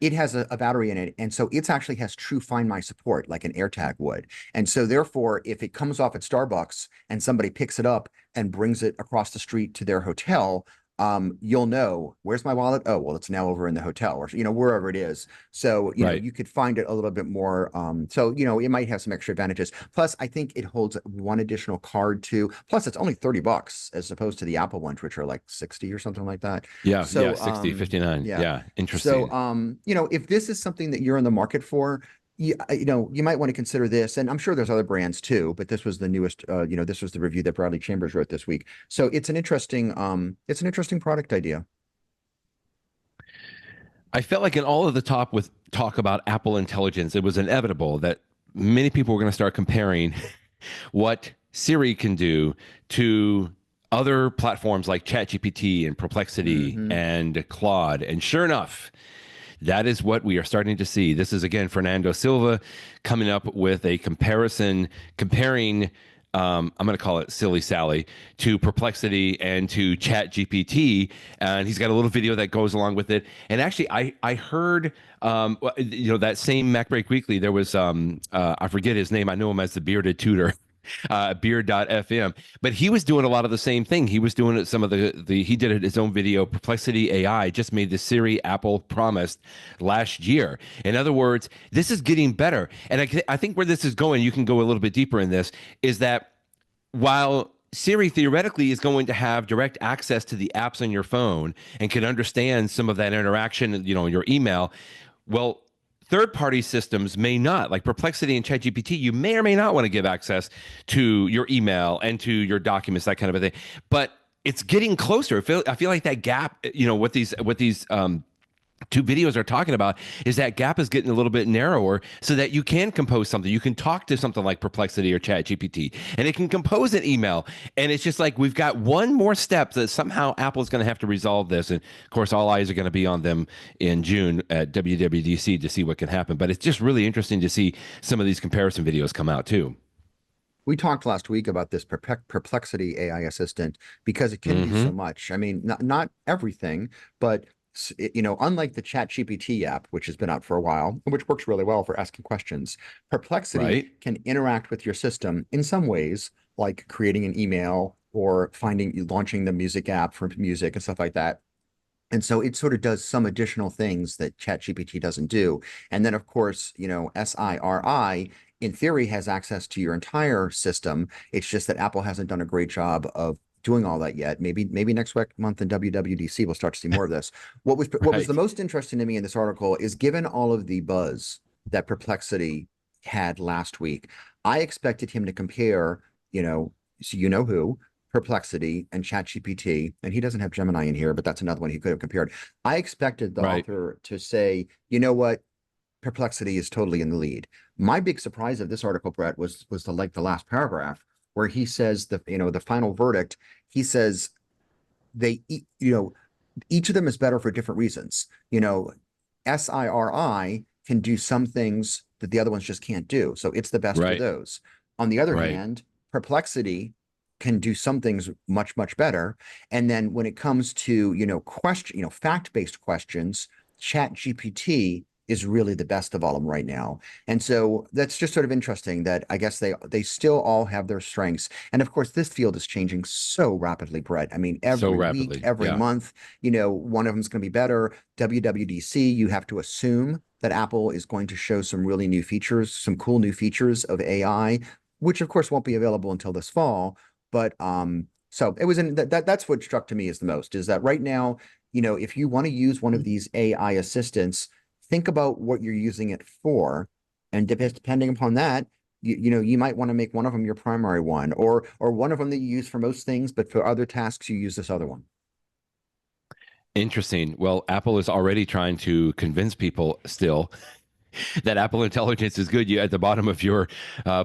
it has a battery in it, and so it actually has true Find My support, like an AirTag would. And so therefore, if it comes off at Starbucks and somebody picks it up and brings it across the street to their hotel, you'll know, where's my wallet? Oh, well, it's now over in the hotel, or wherever it is. So, Right. you could find it a little bit more. So, it might have some extra advantages. Plus, I think it holds one additional card too. Plus, it's only $30 as opposed to the Apple ones, which are like 60 or something like that. Yeah. Yeah. So, 60, 59. yeah. Yeah. So, Interesting. if this is something that you're in the market for, you might want to consider this, and I'm sure there's other brands too, but this was the newest, this was the review that Bradley Chambers wrote this week. So it's an interesting product idea. I felt like in all of the top with talk about Apple Intelligence, it was inevitable that many people were going to start comparing what Siri can do to other platforms like ChatGPT and Perplexity Hmm. and Claude. And sure enough, that is what we are starting to see. This is again Fernando Silva coming up with a comparison, comparing. I'm going to call it Silly Sally to Perplexity and to Chat GPT, and he's got a little video that goes along with it. And actually, I heard that same MacBreak Weekly. There was I forget his name. I know him as the bearded tutor. Beard.fm, but he was doing a lot of the same thing. He was doing it, some of the he did it his own video. Perplexity AI just made the Siri Apple promised last year. In other words, this is getting better. And I think where this is going, you can go a little bit deeper in this, is that while Siri theoretically is going to have direct access to the apps on your phone and can understand some of that interaction, your email, well, third-party systems may not, like Perplexity and ChatGPT. You may or may not want to give access to your email and to your documents, that kind of a thing. But it's getting closer. I feel like that gap, what these two videos are talking about, is that gap is getting a little bit narrower so that you can compose something. You can talk to something like Perplexity or Chat GPT, and it can compose an email. And it's just like we've got one more step that somehow Apple's going to have to resolve this. And of course, all eyes are going to be on them in June at WWDC to see what can happen. But it's just really interesting to see some of these comparison videos come out too. We talked last week about this Perplexity AI assistant because it can do so Mm-hmm. much. I mean, not everything, but unlike the Chat GPT app, which has been out for a while, and which works really well for asking questions, Perplexity Right. can interact with your system in some ways, like creating an email or launching the music app for music and stuff like that. And so it sort of does some additional things that ChatGPT doesn't do. And then, of course, Siri, in theory, has access to your entire system. It's just that Apple hasn't done a great job of doing all that yet. Maybe next month in WWDC, we'll start to see more of this. What was the Right. most interesting to me in this article is, given all of the buzz that Perplexity had last week, I expected him to compare, so who, Perplexity and ChatGPT, and he doesn't have Gemini in here, but that's another one he could have compared. I expected the Right. author to say, you know what, Perplexity is totally in the lead. My big surprise of this article, Brett, was the last paragraph where he says the final verdict. He says they each of them is better for different reasons. Siri can do some things that the other ones just can't do, so it's the best for Right. those. On the other Right. hand, Perplexity can do some things much, much better. And then when it comes to, fact-based questions, Chat GPT is really the best of all of them right now. And so that's just sort of interesting that I guess they still all have their strengths. And of course, this field is changing so rapidly, Brett. I mean, So every week, rapidly. every Yeah. month, one of them is going to be better. WWDC, you have to assume that Apple is going to show some really new features, some cool new features of AI, which of course won't be available until this fall. But so it was in that's what struck to me as the most, is that right now, if you want to use one of these AI assistants, think about what you're using it for, and depending upon that, you might want to make one of them your primary one, or one of them that you use for most things, but for other tasks you use this other one. Interesting. Well, Apple is already trying to convince people still that Apple Intelligence is good. You at the bottom of your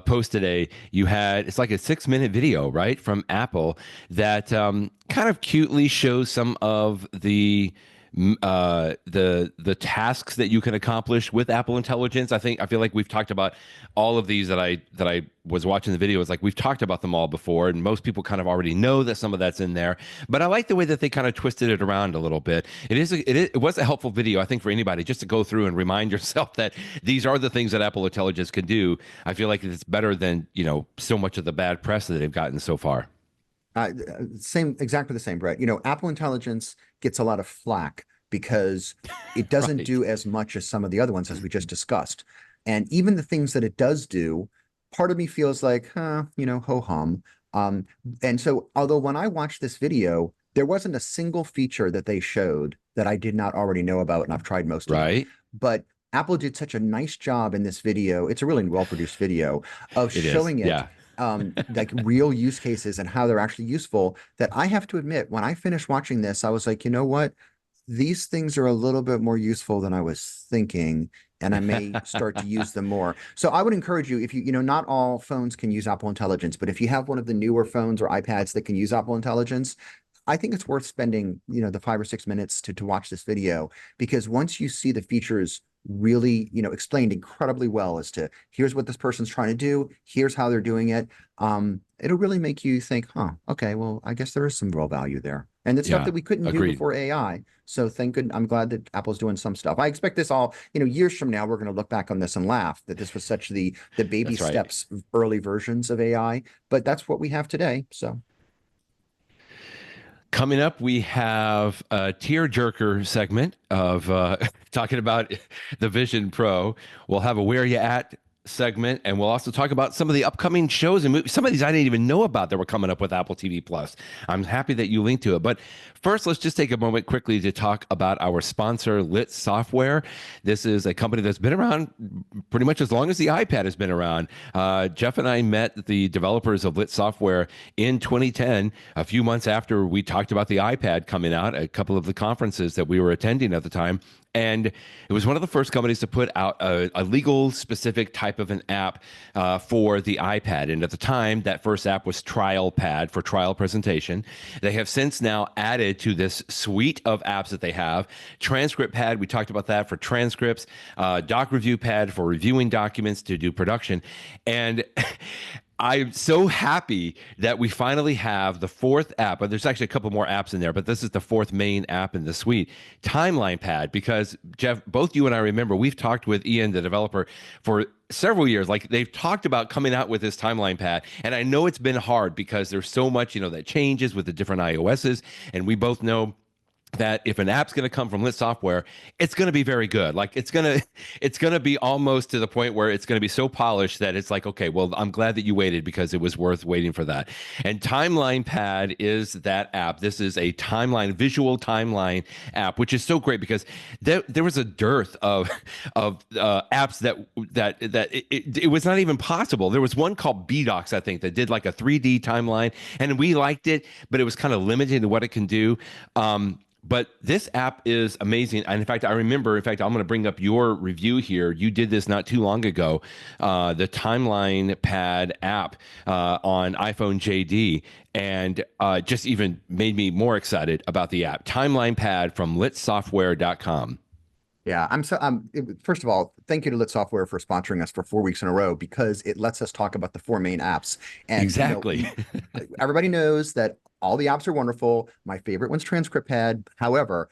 post today, you had, it's like a 6-minute video, right, from Apple that kind of cutely shows some of the tasks that you can accomplish with Apple Intelligence. I feel like we've talked about all of these that I was watching the video. It's like we've talked about them all before, and most people kind of already know that some of that's in there. But I like the way that they kind of twisted it around a little bit. It was a helpful video, I think, for anybody just to go through and remind yourself that these are the things that Apple Intelligence can do. I feel like it's better than so much of the bad press that they've gotten so far. Exactly the same, Brett. You know, Apple Intelligence gets a lot of flack because it doesn't Right. do as much as some of the other ones as we just discussed. And even the things that it does do, part of me feels like, you know, ho hum. Um, and so, although when I watched this video, there wasn't a single feature that they showed that I did not already know about, and I've tried most of them. Right. But Apple did such a nice job in this video. It's a really well-produced video of It is. showing it Yeah. like real use cases and how they're actually useful, that I have to admit, when I finished watching this, I was like, you know what? These things are a little bit more useful than I was thinking, and I may start to use them more. So I would encourage you, if you know, not all phones can use Apple Intelligence, but if you have one of the newer phones or iPads that can use Apple Intelligence, I think it's worth spending, you know, the 5 or 6 minutes to watch this video, because once you see the features really, you know, explained incredibly well as to here's what this person's trying to do, here's how they're doing it, it'll really make you think, huh, okay, well, I guess there is some real value there. And it's stuff Yeah. that we couldn't do Agreed. before AI. So thank good. I'm glad that Apple's doing some stuff. I expect this all, you know, years from now, we're going to look back on this and laugh that this was such the baby That's right. steps, early versions of AI, but that's what we have today. So Coming up, we have a tear-jerker segment of talking about the Vision Pro. We'll have a Where You At segment, and we'll also talk about some of the upcoming shows and movies. Some of these I didn't even know about that were coming up with Apple TV Plus. I'm happy that you linked to it. But first, let's just take a moment quickly to talk about our sponsor, Lit Software. This is a company that's been around pretty much as long as the iPad has been around. Jeff and I met the developers of Lit Software in 2010, a few months after we talked about the iPad coming out at a couple of the conferences that we were attending at the time. And it was one of the first companies to put out a legal specific type of an app for the iPad. And at the time, that first app was Trial Pad for trial presentation. They have since now added to this suite of apps that they have Transcript Pad. We talked about that for transcripts, Doc Review Pad for reviewing documents to do production. And I'm so happy that we finally have the fourth app. But there's actually a couple more apps in there, but this is the fourth main app in the suite, TimelinePad. Because Jeff, both you and I remember we've talked with Ian, the developer, for several years. Like they've talked about coming out with this TimelinePad, and I know it's been hard because there's so much, you know, that changes with the different iOSs, and we both know that if an app's going to come from Lit Software, it's going to be very good. Like it's going to be almost to the point where it's going to be so polished that it's like, okay, well, I'm glad that you waited because it was worth waiting for that. And Timeline Pad is that app. This is a timeline, visual timeline app, which is so great because there was a dearth of apps that it was not even possible. There was one called BDocs, I think, that did like a 3D timeline, and we liked it, but it was kind of limited to what it can do. But this app is amazing. And in fact, I remember, I'm going to bring up your review here. You did this not too long ago, the Timeline Pad app on iPhone JD, and just even made me more excited about the app. Timeline Pad from litsoftware.com. yeah, first of all, thank you to Lit Software for sponsoring us for 4 weeks in a row, because it lets us talk about the four main apps. And you know, Exactly. everybody knows that all the apps are wonderful. My favorite one's Transcript Pad. However,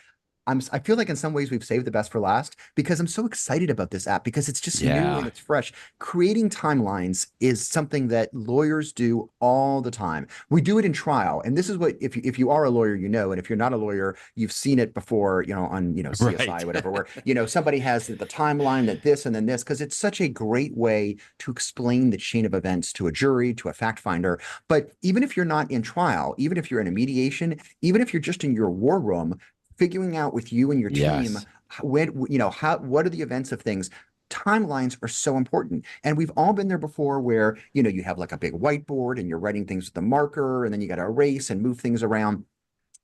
I feel like in some ways we've saved the best for last, because I'm so excited about this app because it's just new and Yeah. it's fresh. Creating timelines is something that lawyers do all the time. We do it in trial, and this is what, if you are a lawyer, you know, and if you're not a lawyer, you've seen it before, you know, on, you know, CSI, Right. whatever, where, you know, somebody has the timeline that this and then this, because it's such a great way to explain the chain of events to a jury, to a fact finder. But even if you're not in trial, even if you're in a mediation, even if you're just in your war room, figuring out with you and your team Yes. when, you know, how, what are the events of things. Timelines are so important, and we've all been there before, where, you know, you have like a big whiteboard and you're writing things with a marker, and then you got to erase and move things around.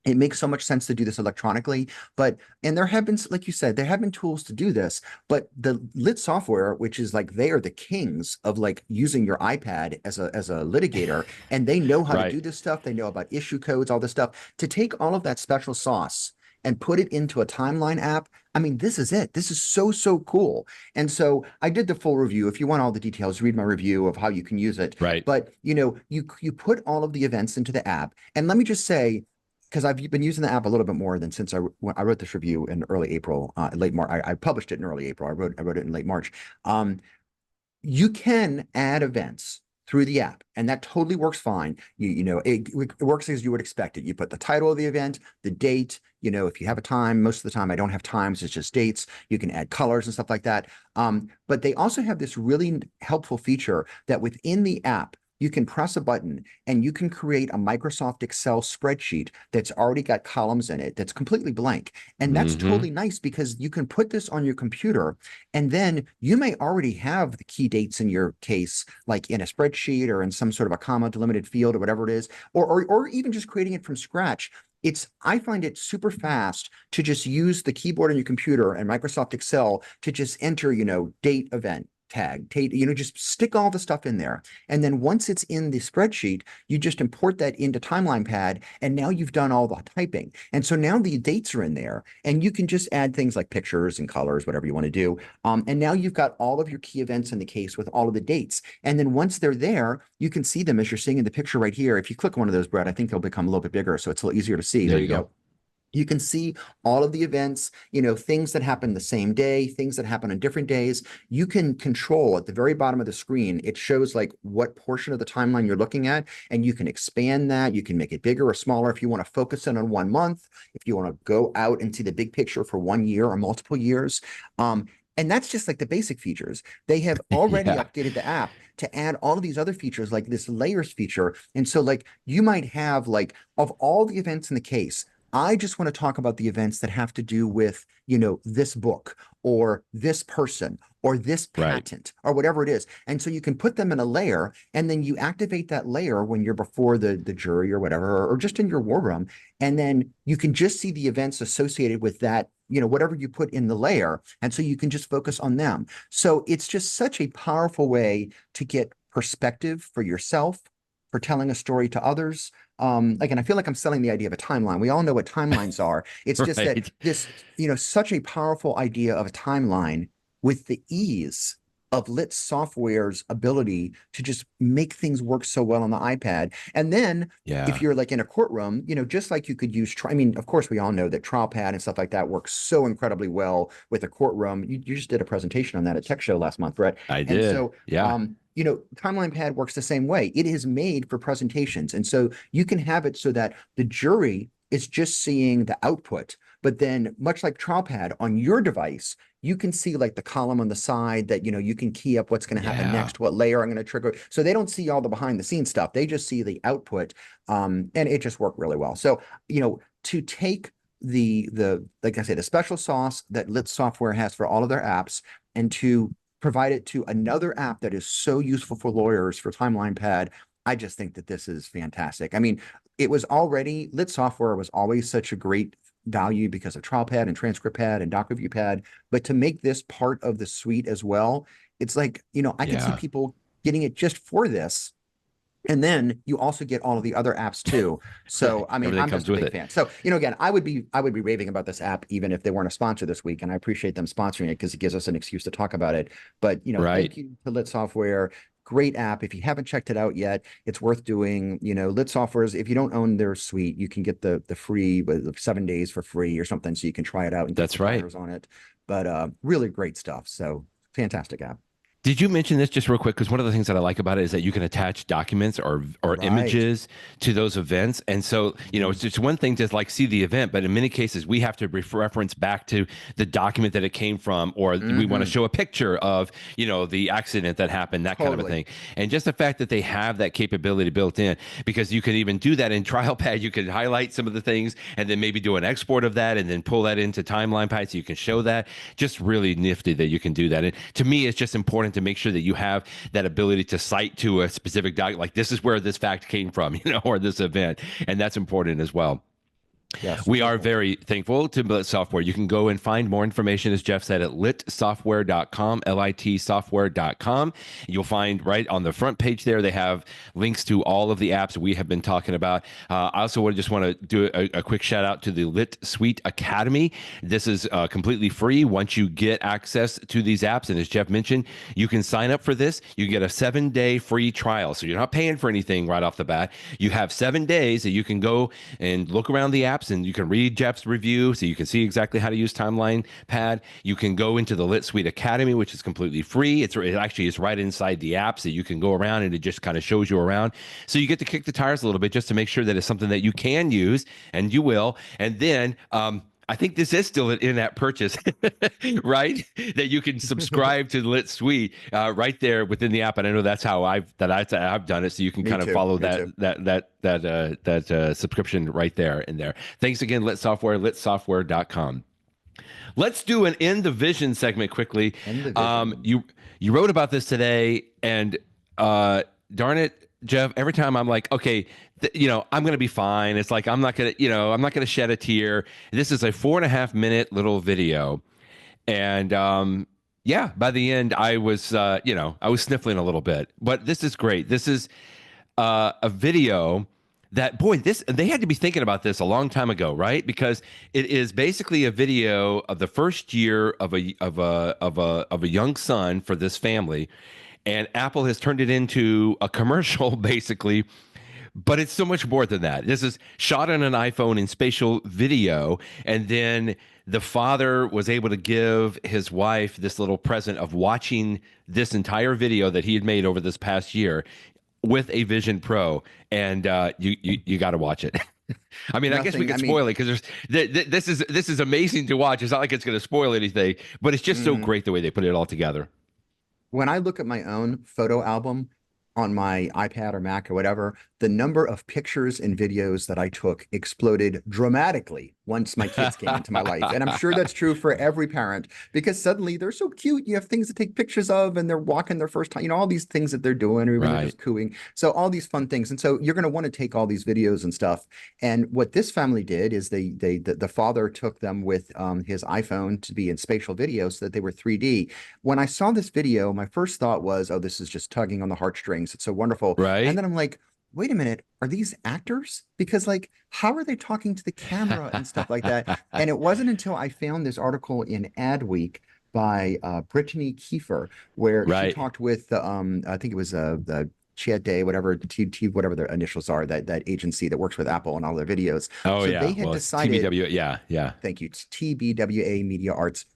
It makes so much sense to do this electronically, but, and there have been, like you said, there have been tools to do this, but the Lit Software, which is like, they are the kings of like using your iPad as a litigator, and they know how to Right. do this stuff. They know about issue codes, all this stuff. To take all of that special sauce and put it into a timeline app, I mean, this is it. This is so, so cool. And so I did the full review. If you want all the details, read my review of how you can use it. Right. But, you know, you put all of the events into the app. And let me just say, because I've been using the app a little bit more than since when I wrote this review in early April, late March. I published it in early April. I wrote it in late March. You can add events through the app, and that totally works fine. It works as you would expect it. You put the title of the event, the date, if you have a time. Most of the time I don't have times, it's just dates. You can add colors and stuff like that. But they also have this really helpful feature that within the app, you can press a button and you can create a Microsoft Excel spreadsheet that's already got columns in it that's completely blank. And that's totally nice because you can put this on your computer, and then you may already have the key dates in your case, like in a spreadsheet or in some sort of a comma delimited field or whatever it is, or even just creating it from scratch. I find it super fast to just use the keyboard on your computer and Microsoft Excel to just enter, date, event, tag, just stick all the stuff in there. And then once it's in the spreadsheet, you just import that into TimelinePad, and now you've done all the typing. And so now the dates are in there, and you can just add things like pictures and colors, whatever you want to do. And now you've got all of your key events in the case with all of the dates. And then once they're there, you can see them as you're seeing in the picture right here. If you click one of those, Brett, I think they'll become a little bit bigger, so it's a little easier to see. There you go. You can see all of the events, things that happen the same day, things that happen on different days. You can control at the very bottom of the screen. It shows like what portion of the timeline you're looking at, and you can expand that. You can make it bigger or smaller if you want to focus in on 1 month, if you want to go out and see the big picture for 1 year or multiple years. And that's just like the basic features. They have already updated the app to add all of these other features, like this layers feature. And so like you might have like, of all the events in the case, I just want to talk about the events that have to do with, this book or this person or this patent or whatever it is. And so you can put them in a layer, and then you activate that layer when you're before the jury or whatever, or just in your war room. And then you can just see the events associated with that, whatever you put in the layer. And so you can just focus on them. So it's just such a powerful way to get perspective for yourself, for telling a story to others. Again, I feel like I'm selling the idea of a timeline. We all know what timelines are. It's just that this, such a powerful idea of a timeline with the ease of Lit Software's ability to just make things work so well on the iPad. And then if you're like in a courtroom, just like you could use, of course, we all know that TrialPad and stuff like that works so incredibly well with a courtroom. You just did a presentation on that at Tech Show last month, Brett. I did. And so, TimelinePad works the same way. It is made for presentations. And so you can have it so that the jury is just seeing the output, but then much like TrialPad on your device, you can see like the column on the side that, you can key up what's going to happen next, what layer I'm going to trigger. So they don't see all the behind the scenes stuff. They just see the output. And it just worked really well. So, to take the like I say, the special sauce that Lit Software has for all of their apps, and to provide it to another app that is so useful for lawyers, for TimelinePad, I just think that this is fantastic. Lit Software was always such a great value because of TrialPad and TranscriptPad and DocReviewPad, but to make this part of the suite as well, it's like, I can see people getting it just for this. And then you also get all of the other apps too. So I'm just a big fan. So again, I would be raving about this app even if they weren't a sponsor this week, and I appreciate them sponsoring it because it gives us an excuse to talk about it. But thank you to Lit Software. Great app. If you haven't checked it out yet, it's worth doing. Lit Software's, if you don't own their suite, you can get the free 7 days for free or something, so you can try it out and get on it. But really great stuff. So fantastic app. Did you mention this just real quick? Because one of the things that I like about it is that you can attach documents or images to those events. And so, it's just one thing to like see the event, but in many cases we have to reference back to the document that it came from, or we want to show a picture of, the accident that happened, that kind of a thing. And just the fact that they have that capability built in, because you can even do that in TrialPad. You can highlight some of the things and then maybe do an export of that and then pull that into TimelinePad so you can show that. Just really nifty that you can do that. And to me, it's just important to make sure that you have that ability to cite to a specific doc, like this is where this fact came from, or this event. And that's important as well. Yes, we are very thankful to Lit Software. You can go and find more information, as Jeff said, at litsoftware.com, litsoftware.com. You'll find right on the front page there, they have links to all of the apps we have been talking about. I also just want to do a quick shout out to the Lit Suite Academy. This is completely free once you get access to these apps. And as Jeff mentioned, you can sign up for this. You get a 7-day free trial. So you're not paying for anything right off the bat. You have 7 days that you can go and look around the app, apps and you can read Jeff's review so you can see exactly how to use TimelinePad. You can go into the Lit Suite Academy, which is completely free. It actually is right inside the app, so you can go around and it just kind of shows you around. So you get to kick the tires a little bit just to make sure that it's something that you can use, and you will. And then I think this is still an in-app purchase, right? That you can subscribe to the Lit Suite right there within the app, and I know that's how I've done it. So you can Me kind of too. follow Me too. that subscription right there in there. Thanks again, Lit Software, litsoftware.com. Let's do an In the Vision segment quickly. In the vision. You wrote about this today, and darn it, Jeff, every time I'm like, okay, I'm going to be fine. It's like, I'm not going to, I'm not going to shed a tear. This is a 4.5 minute little video. And yeah, by the end, I was, I was sniffling a little bit, but this is great. This is a video that, boy, they had to be thinking about this a long time ago, right? Because it is basically a video of the first year of a young son for this family, and Apple has turned it into a commercial, basically. But it's so much more than that. This is shot on an iPhone in spatial video, and then the father was able to give his wife this little present of watching this entire video that he had made over this past year with a Vision Pro, and you got to watch it. I mean, I guess we could spoil it because this is amazing to watch. It's not like it's going to spoil anything, but it's just so great the way they put it all together. When I look at my own photo album on my iPad or Mac or whatever, the number of pictures and videos that I took exploded dramatically once my kids came into my life. And I'm sure that's true for every parent, because suddenly they're so cute. You have things to take pictures of, and they're walking their first time, all these things that they're doing, or they're just cooing. So all these fun things. And so you're going to want to take all these videos and stuff. And what this family did is the father took them with his iPhone to be in spatial video so that they were 3D. When I saw this video, my first thought was, oh, this is just tugging on the heartstrings. It's so wonderful. Right. And then I'm like, wait a minute, are these actors? Because like, how are they talking to the camera and stuff like that? And it wasn't until I found this article in Adweek by Brittany Kiefer, where she talked with I think it was the Chad Day, whatever whatever their initials are, that agency that works with Apple on all their videos. Oh, so yeah. They had decided, TBWA, thank you, TBWA Media Arts.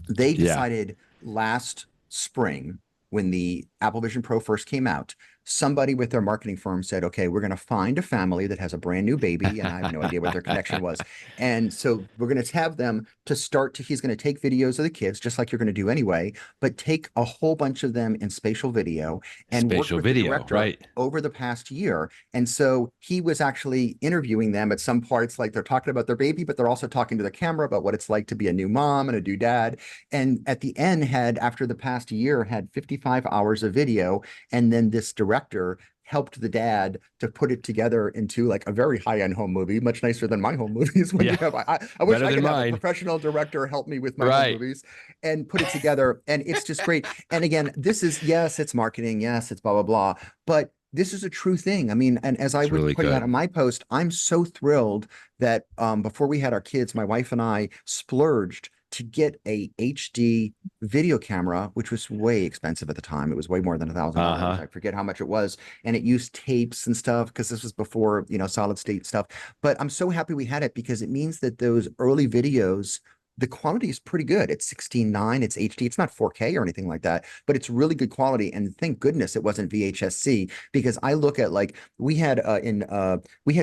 They decided last spring, when the Apple Vision Pro first came out, somebody with their marketing firm said, okay, we're going to find a family that has a brand new baby, and I have no idea what their connection was. And so we're going to have them he's going to take videos of the kids, just like you're going to do anyway, but take a whole bunch of them in spatial video and work with the director over the past year. And so he was actually interviewing them at some parts, like they're talking about their baby, but they're also talking to the camera about what it's like to be a new mom and a new dad. And at the end after the past year, had 55 hours of video. And then this director helped the dad to put it together into like a very high-end home movie, much nicer than my home movies. When you have, I wish I could have a professional director help me with my home movies and put it together. And it's just great. And again, this is, yes, it's marketing. Yes, it's blah, blah, blah. But this is a true thing. I mean, and as I was really putting out on my post, I'm so thrilled that before we had our kids, my wife and I splurged to get a HD video camera, which was way expensive at the time. It was way more than $1,000. I forget how much it was. And it used tapes and stuff, because this was before, solid state stuff. But I'm so happy we had it, because it means that those early videos, the quality is pretty good. It's 16:9, it's HD. It's not 4K or anything like that, but it's really good quality. And thank goodness it wasn't VHS-C, because I look at, like, we had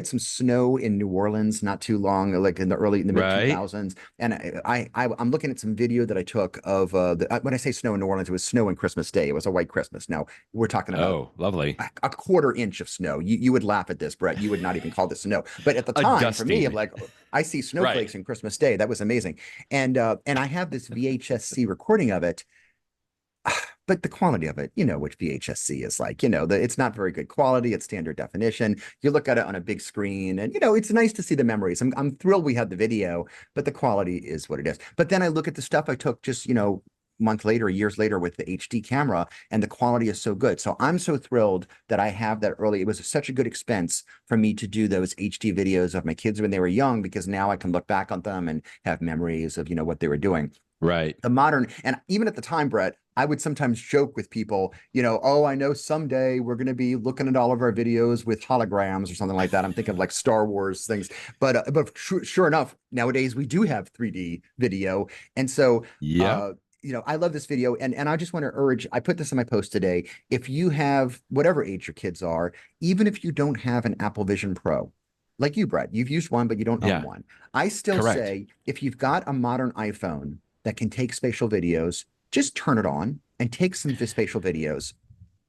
some snow in New Orleans not too long, like in the mid 2000s. And I'm looking at some video that I took of when I say snow in New Orleans, it was snow on Christmas Day. It was a white Christmas. Now we're talking about lovely, a quarter inch of snow. You would laugh at this, Brett. You would not even call this snow. But at the time, for me, I'm like, I see snowflakes in Christmas Day. That was amazing. And I have this VHS-C recording of it, but the quality of it, which VHS-C is like, it's not very good quality. It's standard definition. You look at it on a big screen, and it's nice to see the memories. I'm thrilled we had the video, but the quality is what it is. But then I look at the stuff I took just month later, years later, with the HD camera, and the quality is so good. So I'm so thrilled that I have that early. It was such a good expense for me to do those HD videos of my kids when they were young, because now I can look back on them and have memories of what they were doing. Right. The modern, and even at the time, Brett, I would sometimes joke with people, oh, I know someday we're going to be looking at all of our videos with holograms or something like that. I'm thinking of like Star Wars things, but sure enough, nowadays we do have 3D video, and so Yep. I love this video, and I just want to urge. I put this in my post today. If you have whatever age your kids are, even if you don't have an Apple Vision Pro, like you, Brett, you've used one, but you don't own Yeah. one. I still Correct. say if you've got a modern iPhone that can take spatial videos, just turn it on and take some spatial videos.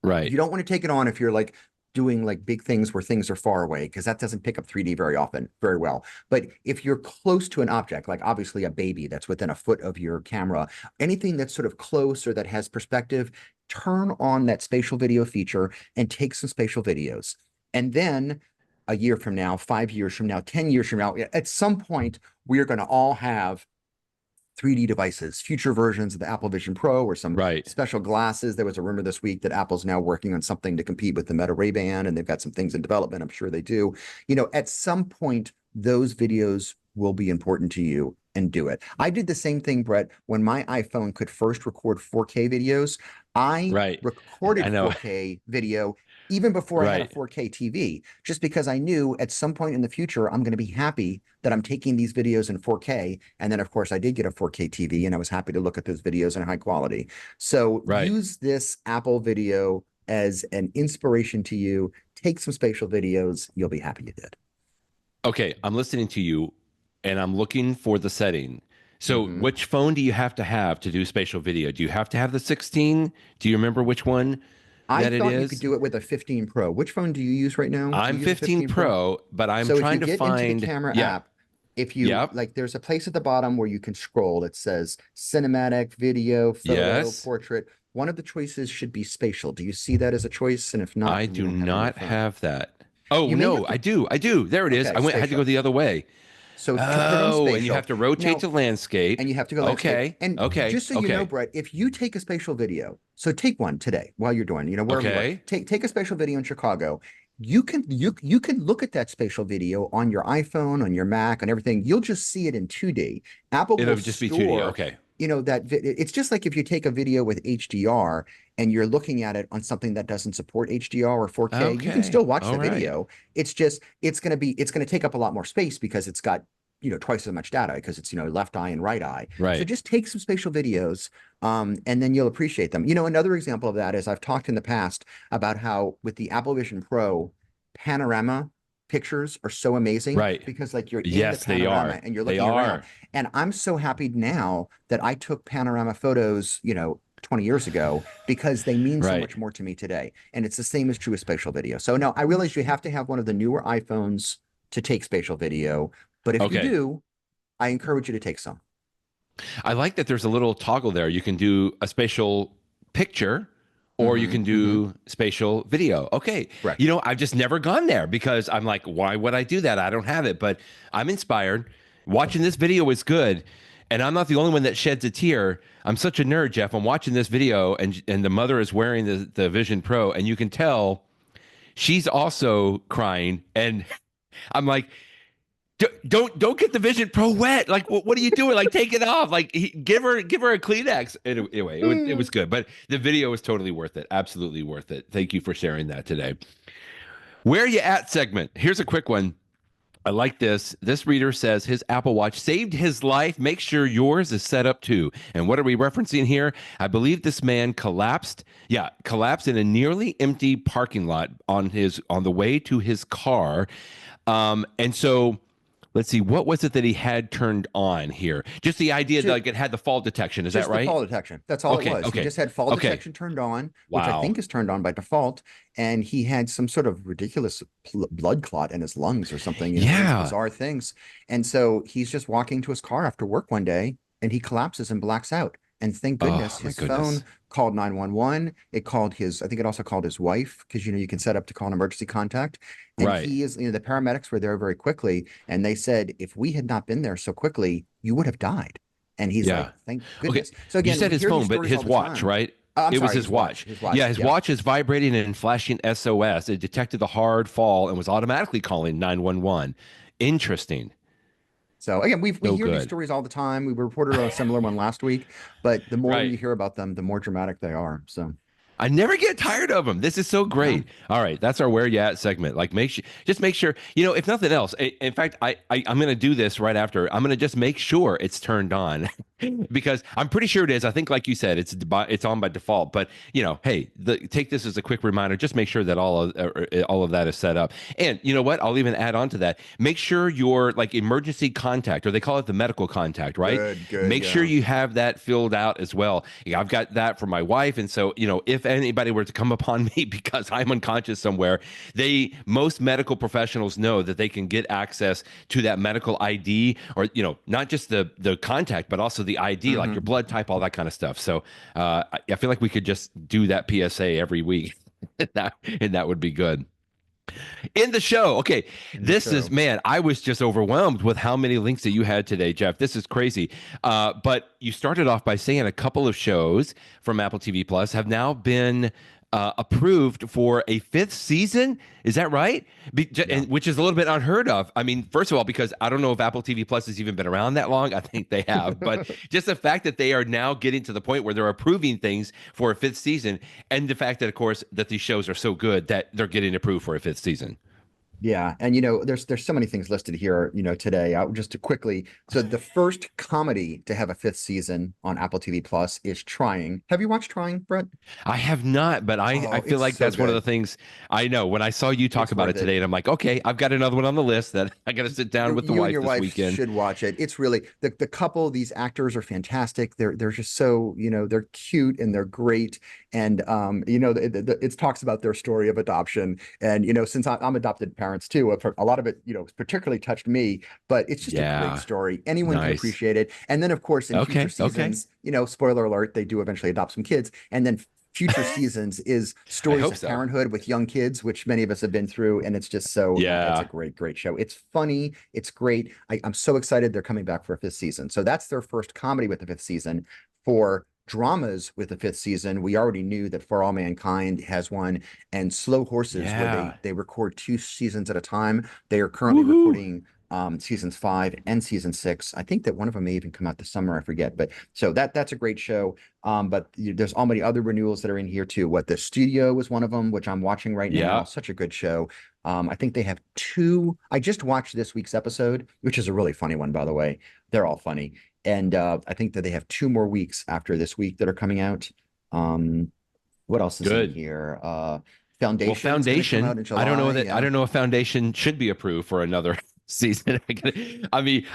Right. You don't want to take it on if you're like doing like big things where things are far away, because that doesn't pick up 3D very well. But if you're close to an object, like obviously a baby that's within a foot of your camera, anything that's sort of close or that has perspective, turn on that spatial video feature and take some spatial videos. And then a year from now, 5 years from now, 10 years from now, at some point, we are going to all have 3D devices, future versions of the Apple Vision Pro or some Right. special glasses. There was a rumor this week that Apple's now working on something to compete with the Meta Ray-Ban, and they've got some things in development. I'm sure they do. At some point, those videos will be important to you, and do it. I did the same thing, Brett, when my iPhone could first record 4K videos. I Right. I recorded know. 4K video even before I had a Right. 4K TV, just because I knew at some point in the future, I'm going to be happy that I'm taking these videos in 4K. And then, of course, I did get a 4K TV, and I was happy to look at those videos in high quality. So Right. use this Apple video as an inspiration to you. Take some spatial videos. You'll be happy you did. Okay, I'm listening to you and I'm looking for the setting. So, Mhm. which phone do you have to do spatial video? Do you have to have the 16? Do you remember which one I that it thought you could is? do it with a 15 Pro. Which phone do you use right now? Do I'm you use a 15 15 Pro? Pro, but I'm So if you trying to get into the find, camera yeah, app, if you yep, like, there's a place at the bottom where you can scroll. It says cinematic, video, photo, yes. portrait. One of the choices should be spatial. Do you see that as a choice? And if not, I then you do don't have it on your not phone. have that. Oh, You may have no, to. I do. I do. There it is. Okay, Had to go spatial. the other way. So turn on Oh, and you have spatial. to rotate Now, to landscape. and you have to go landscape. Okay. And Okay. just so you know, Okay. Brett, if you take a spatial video, so take one today while you're doing, wherever you are, Okay. take a spatial video in Chicago. You can look at that spatial video on your iPhone, on your Mac, on everything. You'll just see it in 2D. Apple It'll will just be 2D. store, Okay. it's just like if you take a video with HDR and you're looking at it on something that doesn't support HDR or 4K, you can Okay. still watch All the right. video. It's going to take up a lot more space because it's got twice as much data because it's left eye and right eye. So Right. just take some spatial videos, and then you'll appreciate them. Another example of that is I've talked in the past about how with the Apple Vision Pro, panorama pictures are so amazing Right. because like you're in the Yes, they panorama are. and you're They looking around. are. And I'm so happy now that I took panorama photos, 20 years ago, because they mean so Right. much more to me today. And it's the same as true with spatial video. So no, I realize you have to have one of the newer iPhones to take spatial video. But if you Okay. do, I encourage you to take some. I like that there's a little toggle there. You can do a spatial picture or you Hmm. can Hmm. do spatial video. Okay. Correct. I've just never gone there because I'm like, why would I do that? I don't have it, but I'm inspired. Watching this video is good. And I'm not the only one that sheds a tear. I'm such a nerd, Jeff. I'm watching this video and the mother is wearing the Vision Pro and you can tell she's also crying. And I'm like, don't get the Vision Pro wet. Like, what are you doing? Like, take it off. Like, give her a Kleenex. Anyway, it was good, but the video was totally worth it. Absolutely worth it. Thank you for sharing that today. Where you at segment? Here's a quick one. I like this. This reader says his Apple Watch saved his life. Make sure yours is set up too. And what are we referencing here? I believe this man collapsed. Yeah, collapsed in a nearly empty parking lot on the way to his car. And so let's see, what was it that he had turned on here? Just the idea that Ju- like it had the fall detection. Is that Just the right? fall detection. That's all it Okay. was. He Okay. just had fall Okay. detection turned on, which I Wow. think is turned on by default. And he had some sort of ridiculous blood clot in his lungs or something, these Yeah. bizarre things. And so he's just walking to his car after work one day and he collapses and blacks out. And thank goodness Oh my his goodness. phone called 911. I think it also called his wife because, you can set up to call an emergency contact. And Right. he is, the paramedics were there very quickly. And they said, if we had not been there so quickly, you would have died. And he's like, Yeah. thank Okay. goodness. So You again, said we his hear these phone, but stories all his the watch, time. right? I'm It was sorry, his watch. his watch. Yeah, his Yeah. watch is vibrating and flashing SOS. It detected the hard fall and was automatically calling 911. Interesting. So again, we So hear these good. stories all the time. We reported on a similar one last week, but the more Right. you hear about them, the more dramatic they are. So I never get tired of them. This is so yeah, great. All right, that's our where you at segment. Like, just make sure, if nothing else. In fact, I'm going to do this right after. I'm going to just make sure it's turned on because I'm pretty sure it is. I think, like you said, it's on by default. But hey, take this as a quick reminder. Just make sure that all of that is set up. And you know what? I'll even add on to that. Make sure your like emergency contact, or they call it the medical contact, right? good, Make sure yeah. you have that filled out as well. Yeah, I've got that for my wife, and so if anybody were to come upon me because I'm unconscious somewhere, most medical professionals know that they can get access to that medical ID, or not just the contact, but also the ID, like your Hmm. blood type, all that kind of stuff. So I feel like we could just do that PSA every week, and that would be good. In the show. Okay. In the This is, show. man, I was just overwhelmed with how many links that you had today, Jeff. This is crazy. But you started off by saying a couple of shows from Apple TV Plus have now been approved for a fifth season. Is that right? Yeah. Which is a little bit unheard of. I mean, first of all, because I don't know if Apple TV Plus has even been around that long. I think they have. But just the fact that they are now getting to the point where they're approving things for a fifth season, and the fact that, of course, that these shows are so good that they're getting approved for a fifth season. Yeah, and there's so many things listed here, today. Just to quickly, so the first comedy to have a fifth season on Apple TV Plus is Trying. Have you watched Trying, Brett? I have not, but I Oh, feel it's like so that's one of the good. things I know. When I saw you talk It's about it worth it. today, and I'm like, okay, I've got another one on the list that I got to sit down with the You and wife your this wife weekend. should watch it. It's really the couple. These actors are fantastic. They're just so they're cute and they're great. And it talks about their story of adoption. And since I'm adopted parents too, a lot of it particularly touched me. But it's just a great Yeah, story. Anyone can nice. appreciate it. And then of course in future Okay, okay. seasons, spoiler alert, they do eventually adopt some kids. And then future seasons is I stories hope of so. parenthood with young kids, which many of us have been through. And it's just so, it's a Yeah. great show. It's funny. It's great. I'm so excited they're coming back for a fifth season. So that's their first comedy with the fifth season. For dramas with the fifth season, we already knew that For All Mankind has one, and Slow Horses, where Yeah. they record two seasons at a time. They are currently Woohoo. recording seasons 5 and season 6. I think that one of them may even come out this summer, I forget. But so that's a great show. But there's all many other renewals that are in here too. What The Studio was one of them, which I'm watching right now. Yeah. Such a good show. I think they have two. I just watched this week's episode, which is a really funny one, by the way. They're all funny. And I think that they have 2 more weeks after this week that are coming out. What else is in Good. here? Well, Foundation's going to come out Foundation, in I don't know July. that I Yeah. don't know if Foundation should be approved for another season. I mean,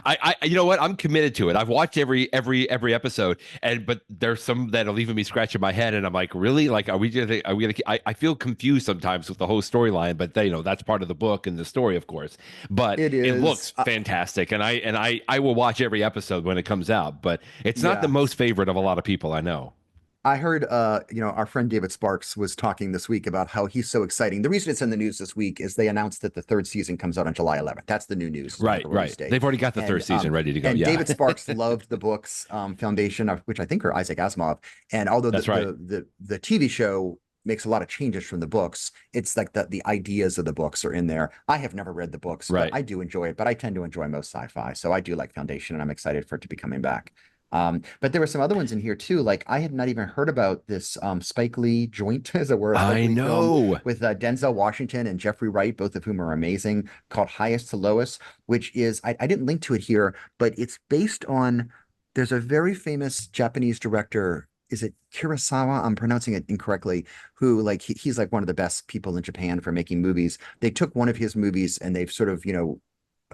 you know what? I'm committed to it. I've watched every episode, but there's some that are leaving me scratching my head, and I'm like, really? Like, are we gonna? I feel confused sometimes with the whole storyline, but that's part of the book and the story, of course. But It it is. looks fantastic, and I will watch every episode when it comes out. But it's not the Yeah. most favorite of a lot of people I know. I heard, our friend David Sparks was talking this week about how he's so exciting. The reason it's in the news this week is they announced that the third season comes out on July 11th. That's the new news, is about Right, the release right. date. They've already got the third And season ready to go. and Yeah, David Sparks loved the books, Foundation, which I think are Isaac Asimov. And although that's right. the TV show makes a lot of changes from the books, it's like the ideas of the books are in there. I have never read the books, but Right. I do enjoy it. But I tend to enjoy most sci-fi, so I do like Foundation, and I'm excited for it to be coming back. But there were some other ones in here too. Like I had not even heard about this Spike Lee joint, as it were, a Spike I Lee film know. with Denzel Washington and Jeffrey Wright, both of whom are amazing, called Highest to Lowest, which is I didn't link to it here, but it's based on there's a very famous Japanese director. Is it Kurosawa? I'm pronouncing it incorrectly. Who like he's like one of the best people in Japan for making movies. They took one of his movies and they've sort of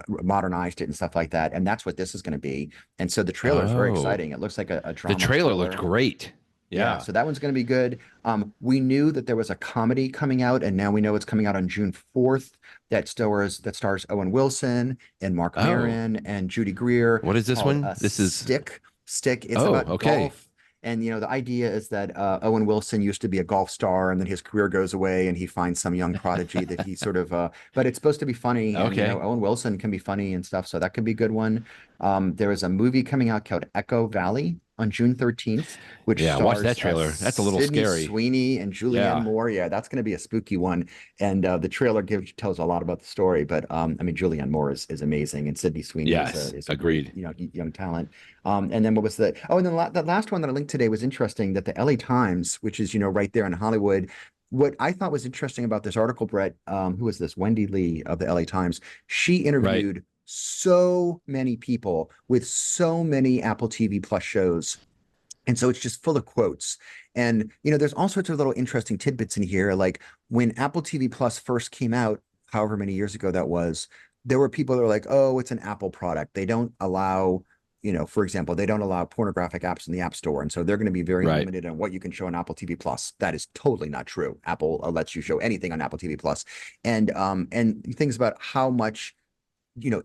modernized it and stuff like that. And that's what this is going to be. And so the trailer is very Oh, exciting. It looks like a the drama trailer looked thriller. great. Yeah, Yeah. so that one's going to be good. We knew that there was a comedy coming out, and now we know it's coming out on June 4th that stars Owen Wilson and Mark Oh, Maron and Judy Greer, what is this called one? This is. Stick. Stick. It's Oh, about okay. golf. And the idea is that Owen Wilson used to be a golf star, and then his career goes away, and he finds some young prodigy that he sort of. But it's supposed to be funny, and Okay. Owen Wilson can be funny and stuff, so that could be a good one. There is a movie coming out called Echo Valley on June 13th, which Yeah, watch that stars trailer. That's a little Sydney scary. Sweeney and Julianne Yeah. Moore. Yeah, that's going to be a spooky one. And the trailer tells a lot about the story. But I mean, Julianne Moore is amazing, and Sydney Sweeney Yes. is a great Agreed. young talent. And then what was the oh, and then the last one that I linked today was interesting that the LA Times, which is right there in Hollywood. What I thought was interesting about this article, Brett, who was this? Wendy Lee of the LA Times. She Right. interviewed so many people with so many Apple TV Plus shows. And so it's just full of quotes. And, there's all sorts of little interesting tidbits in here. Like when Apple TV Plus first came out, however many years ago that was, there were people that were like, oh, it's an Apple product. They don't allow, for example, they don't allow pornographic apps in the App Store. And so they're going to be very Right. limited on what you can show on Apple TV Plus. That is totally not true. Apple lets you show anything on Apple TV Plus. And things about how much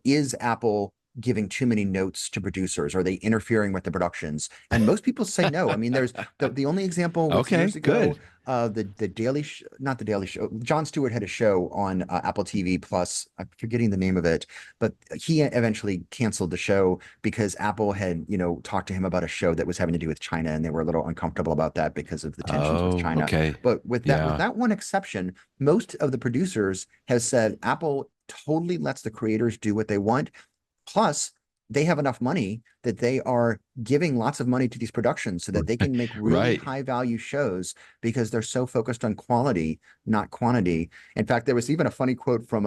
is Apple giving too many notes to producers? Are they interfering with the productions? And most people say no. I mean, there's the only example was Okay, years ago, good. the Daily not the Daily Show. Jon Stewart had a show on Apple TV Plus. I'm forgetting the name of it, but he eventually canceled the show because Apple had, talked to him about a show that was having to do with China, and they were a little uncomfortable about that because of the tensions with Oh, China. okay. But with Yeah. that one exception, most of the producers have said Apple totally lets the creators do what they want. Plus, they have enough money that they are giving lots of money to these productions so that they can make really Right. high value shows because they're so focused on quality, not quantity. In fact, there was even a funny quote from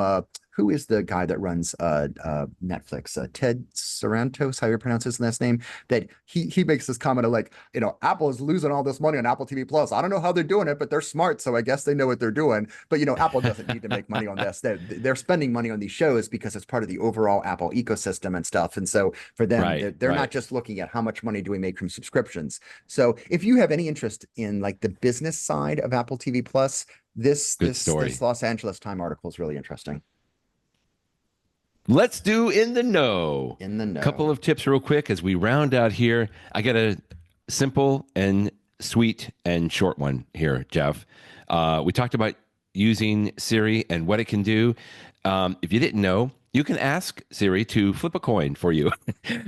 who is the guy that runs Netflix? Ted Sarantos, how you pronounce his last name? That he makes this comment of like, Apple is losing all this money on Apple TV Plus. I don't know how they're doing it, but they're smart, so I guess they know what they're doing. But Apple doesn't need to make money on this. They're spending money on these shows because it's part of the overall Apple ecosystem and stuff. And so for them, Right. they're Right. not just looking at how much money do we make from subscriptions. So if you have any interest in like the business side of Apple TV Plus, Good story. this Los Angeles Time article is really interesting. Let's do in the know. In the know. Couple of tips real quick as we round out here. I got a simple and sweet and short one here, Jeff. We talked about using Siri and what it can do. If you didn't know, you can ask Siri to flip a coin for you.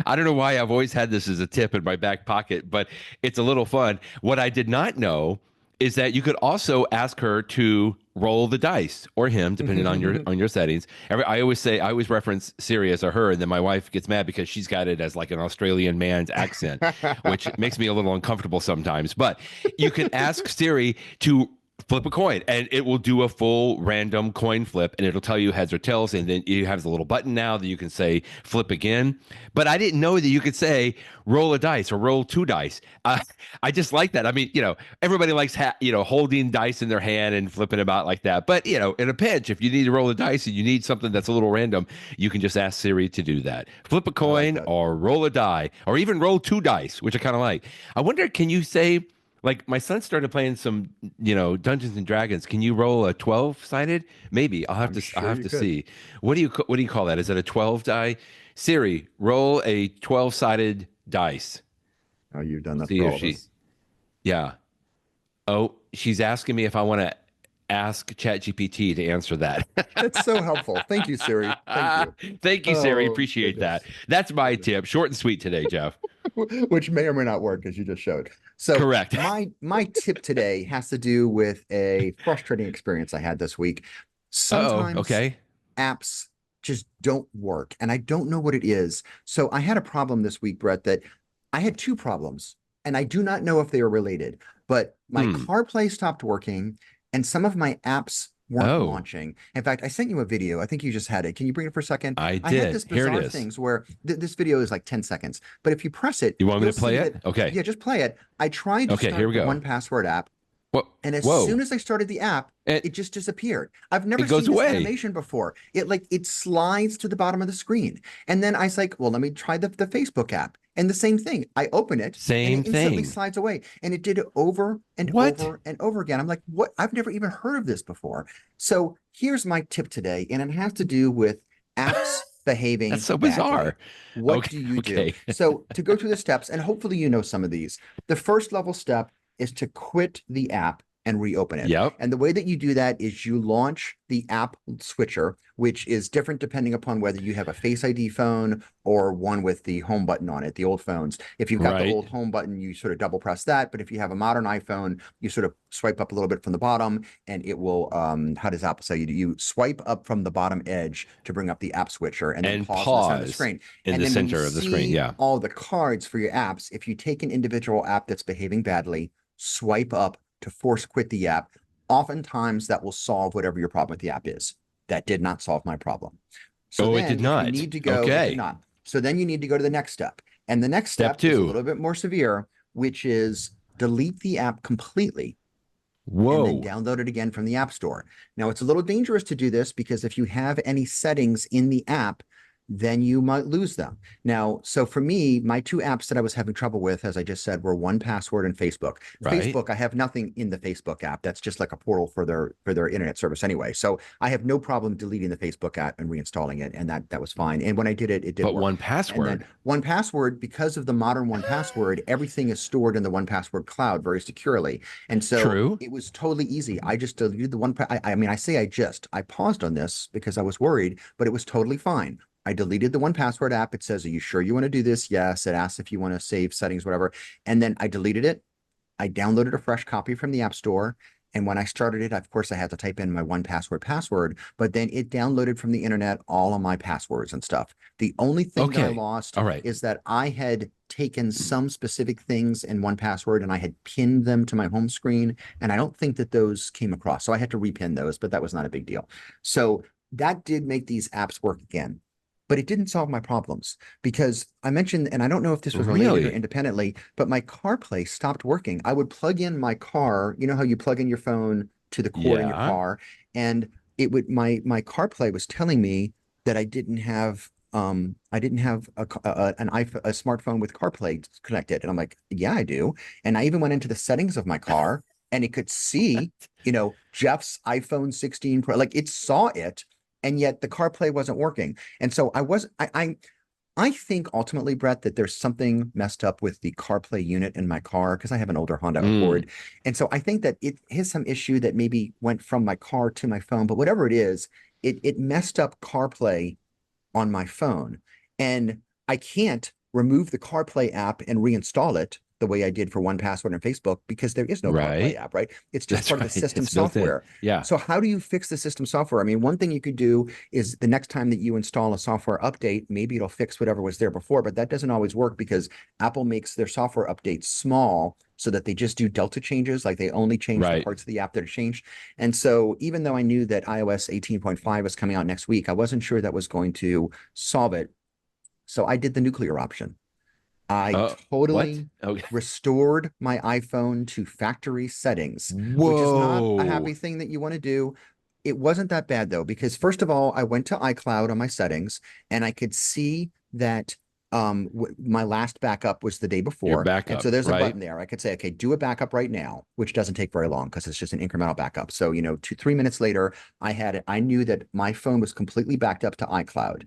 I don't know why I've always had this as a tip in my back pocket, but it's a little fun. What I did not know is that you could also ask her to roll the dice, or him, depending on your settings. I always reference Siri as a her, and then my wife gets mad because she's got it as like an Australian man's accent, which makes me a little uncomfortable sometimes. But you can ask Siri to flip a coin, and it will do a full random coin flip, and it'll tell you heads or tails, and then you have the little button now that you can say flip again. But I didn't know that you could say roll a dice or roll two dice. I just like that. I mean, everybody likes holding dice in their hand and flipping about like that. But in a pinch, if you need to roll a dice and you need something that's a little random, you can just ask Siri to do that. Flip a coin or roll a die, or even roll two dice, which I kind of like. I wonder, can you say, like, my son started playing some, Dungeons and Dragons. Can you roll a 12-sided? Maybe. I'll have to see. What do you call that? Is it a 12 die? Siri, roll a 12-sided dice. Oh, you've done that See for if all of us. Yeah. Oh, she's asking me if I want to ask ChatGPT to answer that. That's so helpful. Thank you, Siri. Thank you. Thank you, Siri. Oh, Appreciate goodness. that. That's my tip. Short and sweet today, Jeff. Which may or may not work, as you just showed. So Correct. my tip today has to do with a frustrating experience I had this week. Sometimes Okay. apps just don't work, and I don't know what it is. So I had a problem this week, Brett, that I had two problems, and I do not know if they are related, but my CarPlay stopped working, and some of my apps weren't launching. In fact, I sent you a video. I think you just had it. Can you bring it for a second? I had did. this Here it bizarre is. things where this video is like 10 seconds, but if you press it, You want me you'll to play see it? Okay. Yeah, just play it. I tried to Okay, start here we the go. 1Password app, and as Whoa. soon as I started the app, it just disappeared. I've never It goes seen this away. animation before. It slides to the bottom of the screen. And then I was like, well, let me try the Facebook app. And the same thing. I open it, Same and it instantly thing. slides away. And it did it over and What? over and over again. I'm like, what? I've never even heard of this before. So here's my tip today, and it has to do with apps behaving That's so badly. bizarre. What do you do? So to go through the steps, and hopefully you know some of these. The first level step is to quit the app and reopen it. Yep. And the way that you do that is you launch the app switcher, which is different depending upon whether you have a Face ID phone or one with the home button on it, the old phones. If you've got the Right. old home button, you sort of double press that. But if you have a modern iPhone, you sort of swipe up a little bit from the bottom and it will, how does Apple say you swipe up from the bottom edge to bring up the app switcher and then And pause in the center of the pause screen. in And the then when you center of the screen. see Yeah. all the cards for your apps, if you take an individual app that's behaving badly, swipe up to force quit the app. Oftentimes that will solve whatever your problem with the app is. That did not solve my problem. So Oh, it then did if you not. need to go, it did Okay. not. So then you need to go to the next step. And the next Step step is a two. little bit more severe, which is delete the app completely and then Whoa. download it again from the App Store. Now, it's a little dangerous to do this because if you have any settings in the app, then you might lose them. Now, so for me, my two apps that I was having trouble with, as I just said, were 1Password and Facebook. Right. Facebook, I have nothing in the Facebook app. That's just like a portal for their internet service anyway. So I have no problem deleting the Facebook app and reinstalling it, and that was fine. And when I did it, it did But work. And 1Password. then 1Password, because of the modern 1Password, everything is stored in the 1Password cloud very securely. And so True. it was totally easy. I just deleted the one. I mean, I paused on this because I was worried, but it was totally fine. I deleted the 1Password app. It says, are you sure you want to do this? Yes. It asks if you want to save settings, whatever. And then I deleted it. I downloaded a fresh copy from the App Store. And when I started it, of course, I had to type in my 1Password password, but then it downloaded from the internet all of my passwords and stuff. The only thing that I Okay. lost All right. is that I had taken some specific things in 1Password and I had pinned them to my home screen. And I don't think that those came across. So I had to repin those, but that was not a big deal. So that did make these apps work again. But it didn't solve my problems because I mentioned, and I don't know if this was related or Really? independently, but my CarPlay stopped working. I would plug in my car, you know how you plug in your phone to the cord in your Yeah. car, and it would my CarPlay was telling me that I didn't have an iPhone, a smartphone with CarPlay connected. And I'm like, yeah, I do. And I even went into the settings of my car and it could see, Jeff's iPhone 16 Pro, like it saw it, and yet the CarPlay wasn't working. And so I think ultimately, Brett, that there's something messed up with the CarPlay unit in my car because I have an older Honda Mm. Accord. And so I think that it has some issue that maybe went from my car to my phone, but whatever it is, it messed up CarPlay on my phone. And I can't remove the CarPlay app and reinstall it the way I did for 1Password and Facebook because there is no CarPlay Right. app, right? It's just That's part of right. the system It's built in. software. Yeah. So how do you fix the system software? I mean, one thing you could do is the next time that you install a software update, maybe it'll fix whatever was there before, but that doesn't always work because Apple makes their software updates small so that they just do delta changes, like they only change the Right. parts of the app that are changed. And so even though I knew that iOS 18.5 was coming out next week, I wasn't sure that was going to solve it. So I did the nuclear option. I What? totally Okay. restored my iPhone to factory settings, which is not a Whoa. happy thing that you want to do. It wasn't that bad though, because first of all, I went to iCloud on my settings and I could see that my last backup was the day Your before. And backup, so there's a right? button there. I could say, okay, do a backup right now, which doesn't take very long because it's just an incremental backup. So, 2-3 minutes later, I knew that my phone was completely backed up to iCloud.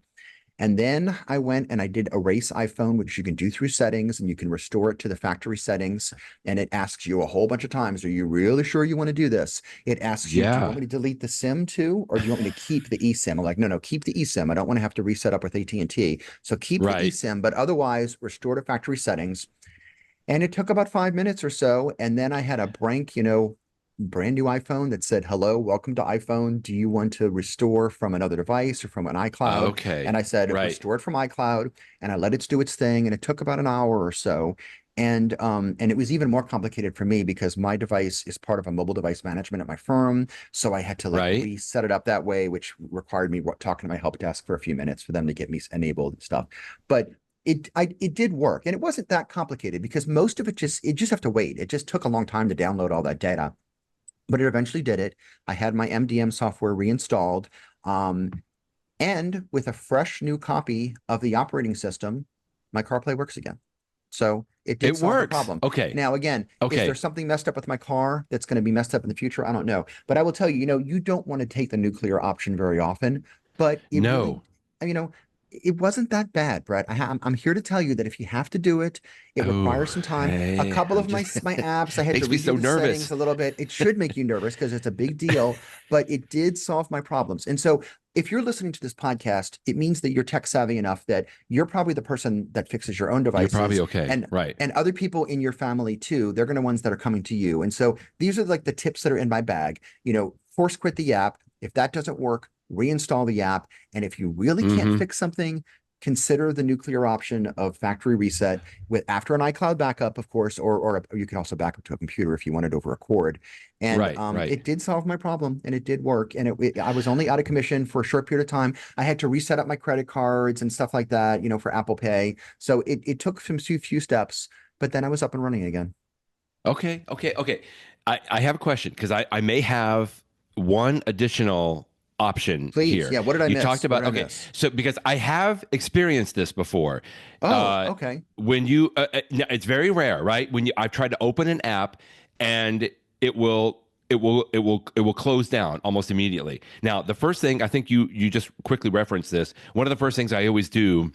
And then I went and I did erase iPhone, which you can do through settings and you can restore it to the factory settings. And it asks you a whole bunch of times, are you really sure you want to do this? It asks you, do you want Yeah. me to delete the SIM too? Or do you want me to keep the eSIM? I'm like, no, keep the eSIM. I don't want to have to reset up with AT&T. So keep the Right. eSIM, but otherwise restore to factory settings. And it took about 5 minutes or so. And then I had a blank, brand new iPhone that said, hello, welcome to iPhone. Do you want to restore from another device or from an iCloud? And Okay. I said, Right. restore it from iCloud. And I let it do its thing. And it took about an hour or so. And it was even more complicated for me because my device is part of a mobile device management at my firm. So I had to like Right. reset it up that way, which required me talking to my help desk for a few minutes for them to get me enabled and stuff. But it did work, and it wasn't that complicated because most of it just have to wait. It just took a long time to download all that data, but it eventually did it. I had my MDM software reinstalled, um, and with a fresh new copy of the operating system, my CarPlay works again. So it did It solve the works. problem. Okay. Now, again, is there Okay. something messed up with my car that's going to be messed up in the future? I don't know. But I will tell you, you don't want to take the nuclear option very often, but it really, No. you know, It wasn't that bad, Brett. I'm here to tell you that if you have to do it, it Oh, requires some time. A hey, couple I'm of my just my apps, I had to makes me redo so the settings nervous. a little bit. It should make you nervous because it's a big deal, but it did solve my problems. And so if you're listening to this podcast, it means that you're tech savvy enough that you're probably the person that fixes your own You're probably devices okay, right? and other people in your family too. They're going to ones that are coming to you. And so these are like the tips that are in my bag. Force quit the app. If that doesn't work, reinstall the app. And if you really can't Mm-hmm. fix something, consider the nuclear option of factory reset with after an iCloud backup, of course, or you could also back up to a computer if you wanted over a cord. And Right, right. it did solve my problem, and it did work. And I was only out of commission for a short period of time. I had to reset up my credit cards and stuff like that, for Apple Pay. So it took some few steps, but then I was up and running again. Okay, okay, okay. I have a question because I may have one additional option Please, here. yeah. What did I You talked miss? What did about, I okay, miss? so because I have experienced this before. Oh, Uh, okay. when you, it's very rare, right? I've tried to open an app and it will close down almost immediately. Now, the first thing I think you just quickly referenced this. One of the first things I always do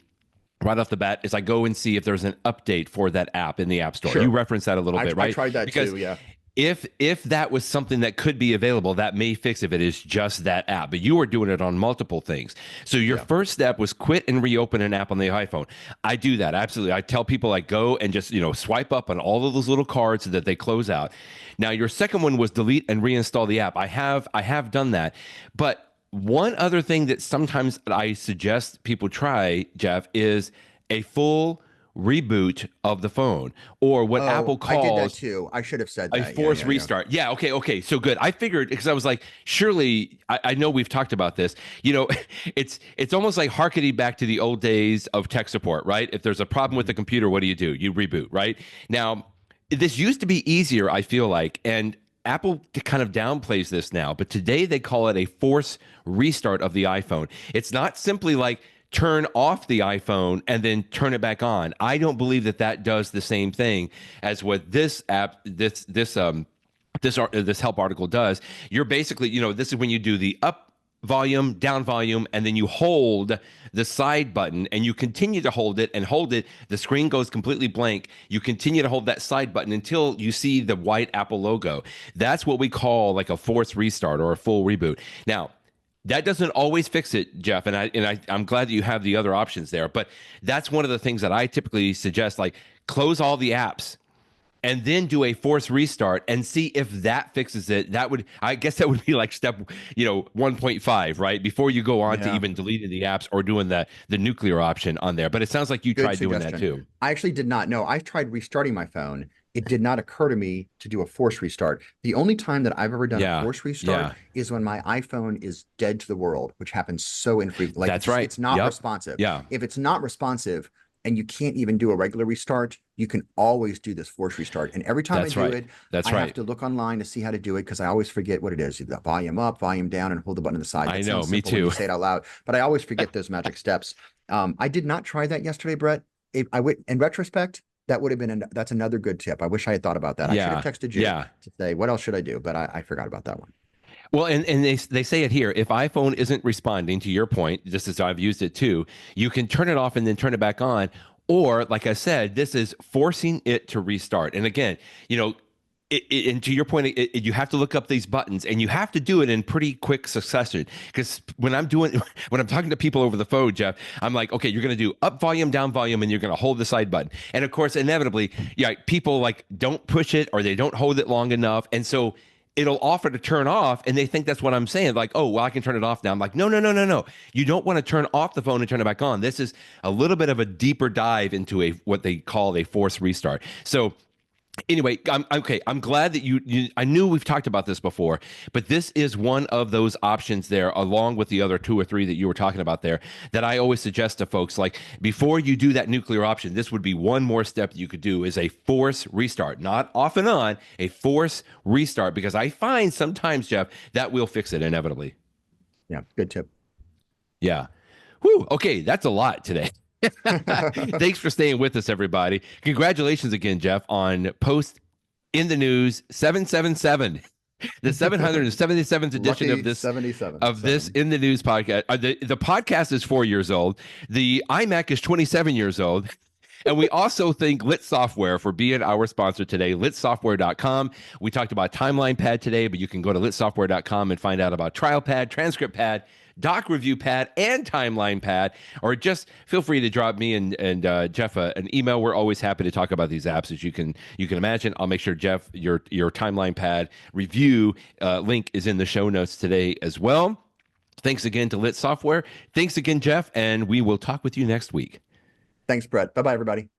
right off the bat is I go and see if there's an update for that app in the App Store. You Sure. referenced that a little bit, I right? tried that Because too. Yeah. if that was something that could be available, that may fix if it is just that app. But you were doing it on multiple things. So your Yeah. first step was quit and reopen an app on the iPhone. I do that absolutely. I tell people I go and just swipe up on all of those little cards so that they close out. Now your second one was delete and reinstall the app. I have done that, but one other thing that sometimes I suggest people try, Jeff, is a full reboot of the phone or what Apple Oh, I did that calls too. I should have said a that. Yeah, forced yeah, yeah. restart. Yeah, okay, okay. So good. I figured because I was like, surely I know we've talked about this. You know, it's almost like harkening back to the old days of tech support, right? If there's a problem with the Mhm. computer, what do? You reboot, right? Now, this used to be easier, I feel like, and Apple kind of downplays this now, but today they call it a force restart of the iPhone. It's not simply like turn off the iPhone and then turn it back on. I don't believe that that does the same thing as what this app, this help article does. You're basically, this is when you do the up volume, down volume, and then you hold the side button and you continue to hold it and hold it. The screen goes completely blank. You continue to hold that side button until you see the white Apple logo. That's what we call like a forced restart or a full reboot. Now, that doesn't always fix it, Jeff, and I'm glad that you have the other options there. But that's one of the things that I typically suggest, like close all the apps and then do a force restart and see if that fixes it. I guess that would be like step 1.5, right, before you go on to Yeah. even deleting the apps or doing the nuclear option on there. But it sounds like you Good tried doing that suggestion. too. I actually did not know. I tried restarting my phone. It did not occur to me to do a force restart. The only time that I've ever done a Yeah, force restart yeah, is when my iPhone is dead to the world, which happens so infrequently. Like that's right. it's not Yep, responsive. yeah, If it's not responsive and you can't even do a regular restart, you can always do this force restart. And every time I that's do right. it, That's I have right. to look online to see how to do it because I always forget what it is. The volume up, volume down, and hold the button on the side. I That know. sounds Me simple when you too. say it out loud, but I always forget those magic steps. I did not try that yesterday, Brett. I would, in retrospect, that would have been that's another good tip. I wish I had thought about that. I should have Yeah, texted you yeah. to say what else should I do, but I forgot about that one. Well, and they say it here. If iPhone isn't responding to your point, just as I've used it too, you can turn it off and then turn it back on. Or, like I said, this is forcing it to restart. And again, and to your point, you have to look up these buttons, and you have to do it in pretty quick succession. Because when I'm when I'm talking to people over the phone, Jeff, I'm like, okay, you're going to do up volume, down volume, and you're going to hold the side button. And of course, inevitably, yeah, people like don't push it or they don't hold it long enough, and so it'll offer to turn off, and they think that's what I'm saying. Like, oh, well, I can turn it off now. I'm like, no, no, no, no, no. You don't want to turn off the phone and turn it back on. This is a little bit of a deeper dive into what they call a forced restart. So anyway, okay. I'm glad that I knew we've talked about this before, but this is one of those options there, along with the other two or three that you were talking about there, that I always suggest to folks. Like before you do that nuclear option, this would be one more step you could do is a force restart, not off and on, a force restart, because I find sometimes, Jeff, that will fix it inevitably. Yeah, good tip. Yeah. Whew. Okay, that's a lot today. Thanks for staying with us, everybody. Congratulations again, Jeff, on Post in the News 777. The 777th edition Lucky 77. of this Seven. in the news podcast. The podcast is 4 years old. The iMac is 27 years old. And we also thank Lit Software for being our sponsor today, litsoftware.com. We talked about TimelinePad today, but you can go to litsoftware.com and find out about TrialPad, TranscriptPad, Doc Review Pad, and TimelinePad. Or just feel free to drop me and Jeff an email. We're always happy to talk about these apps, as you can imagine. I'll make sure, Jeff, your TimelinePad review link is in the show notes today as well. Thanks again to Lit Software. Thanks again, Jeff, and we will talk with you next week. Thanks, Brett. Bye-bye, everybody.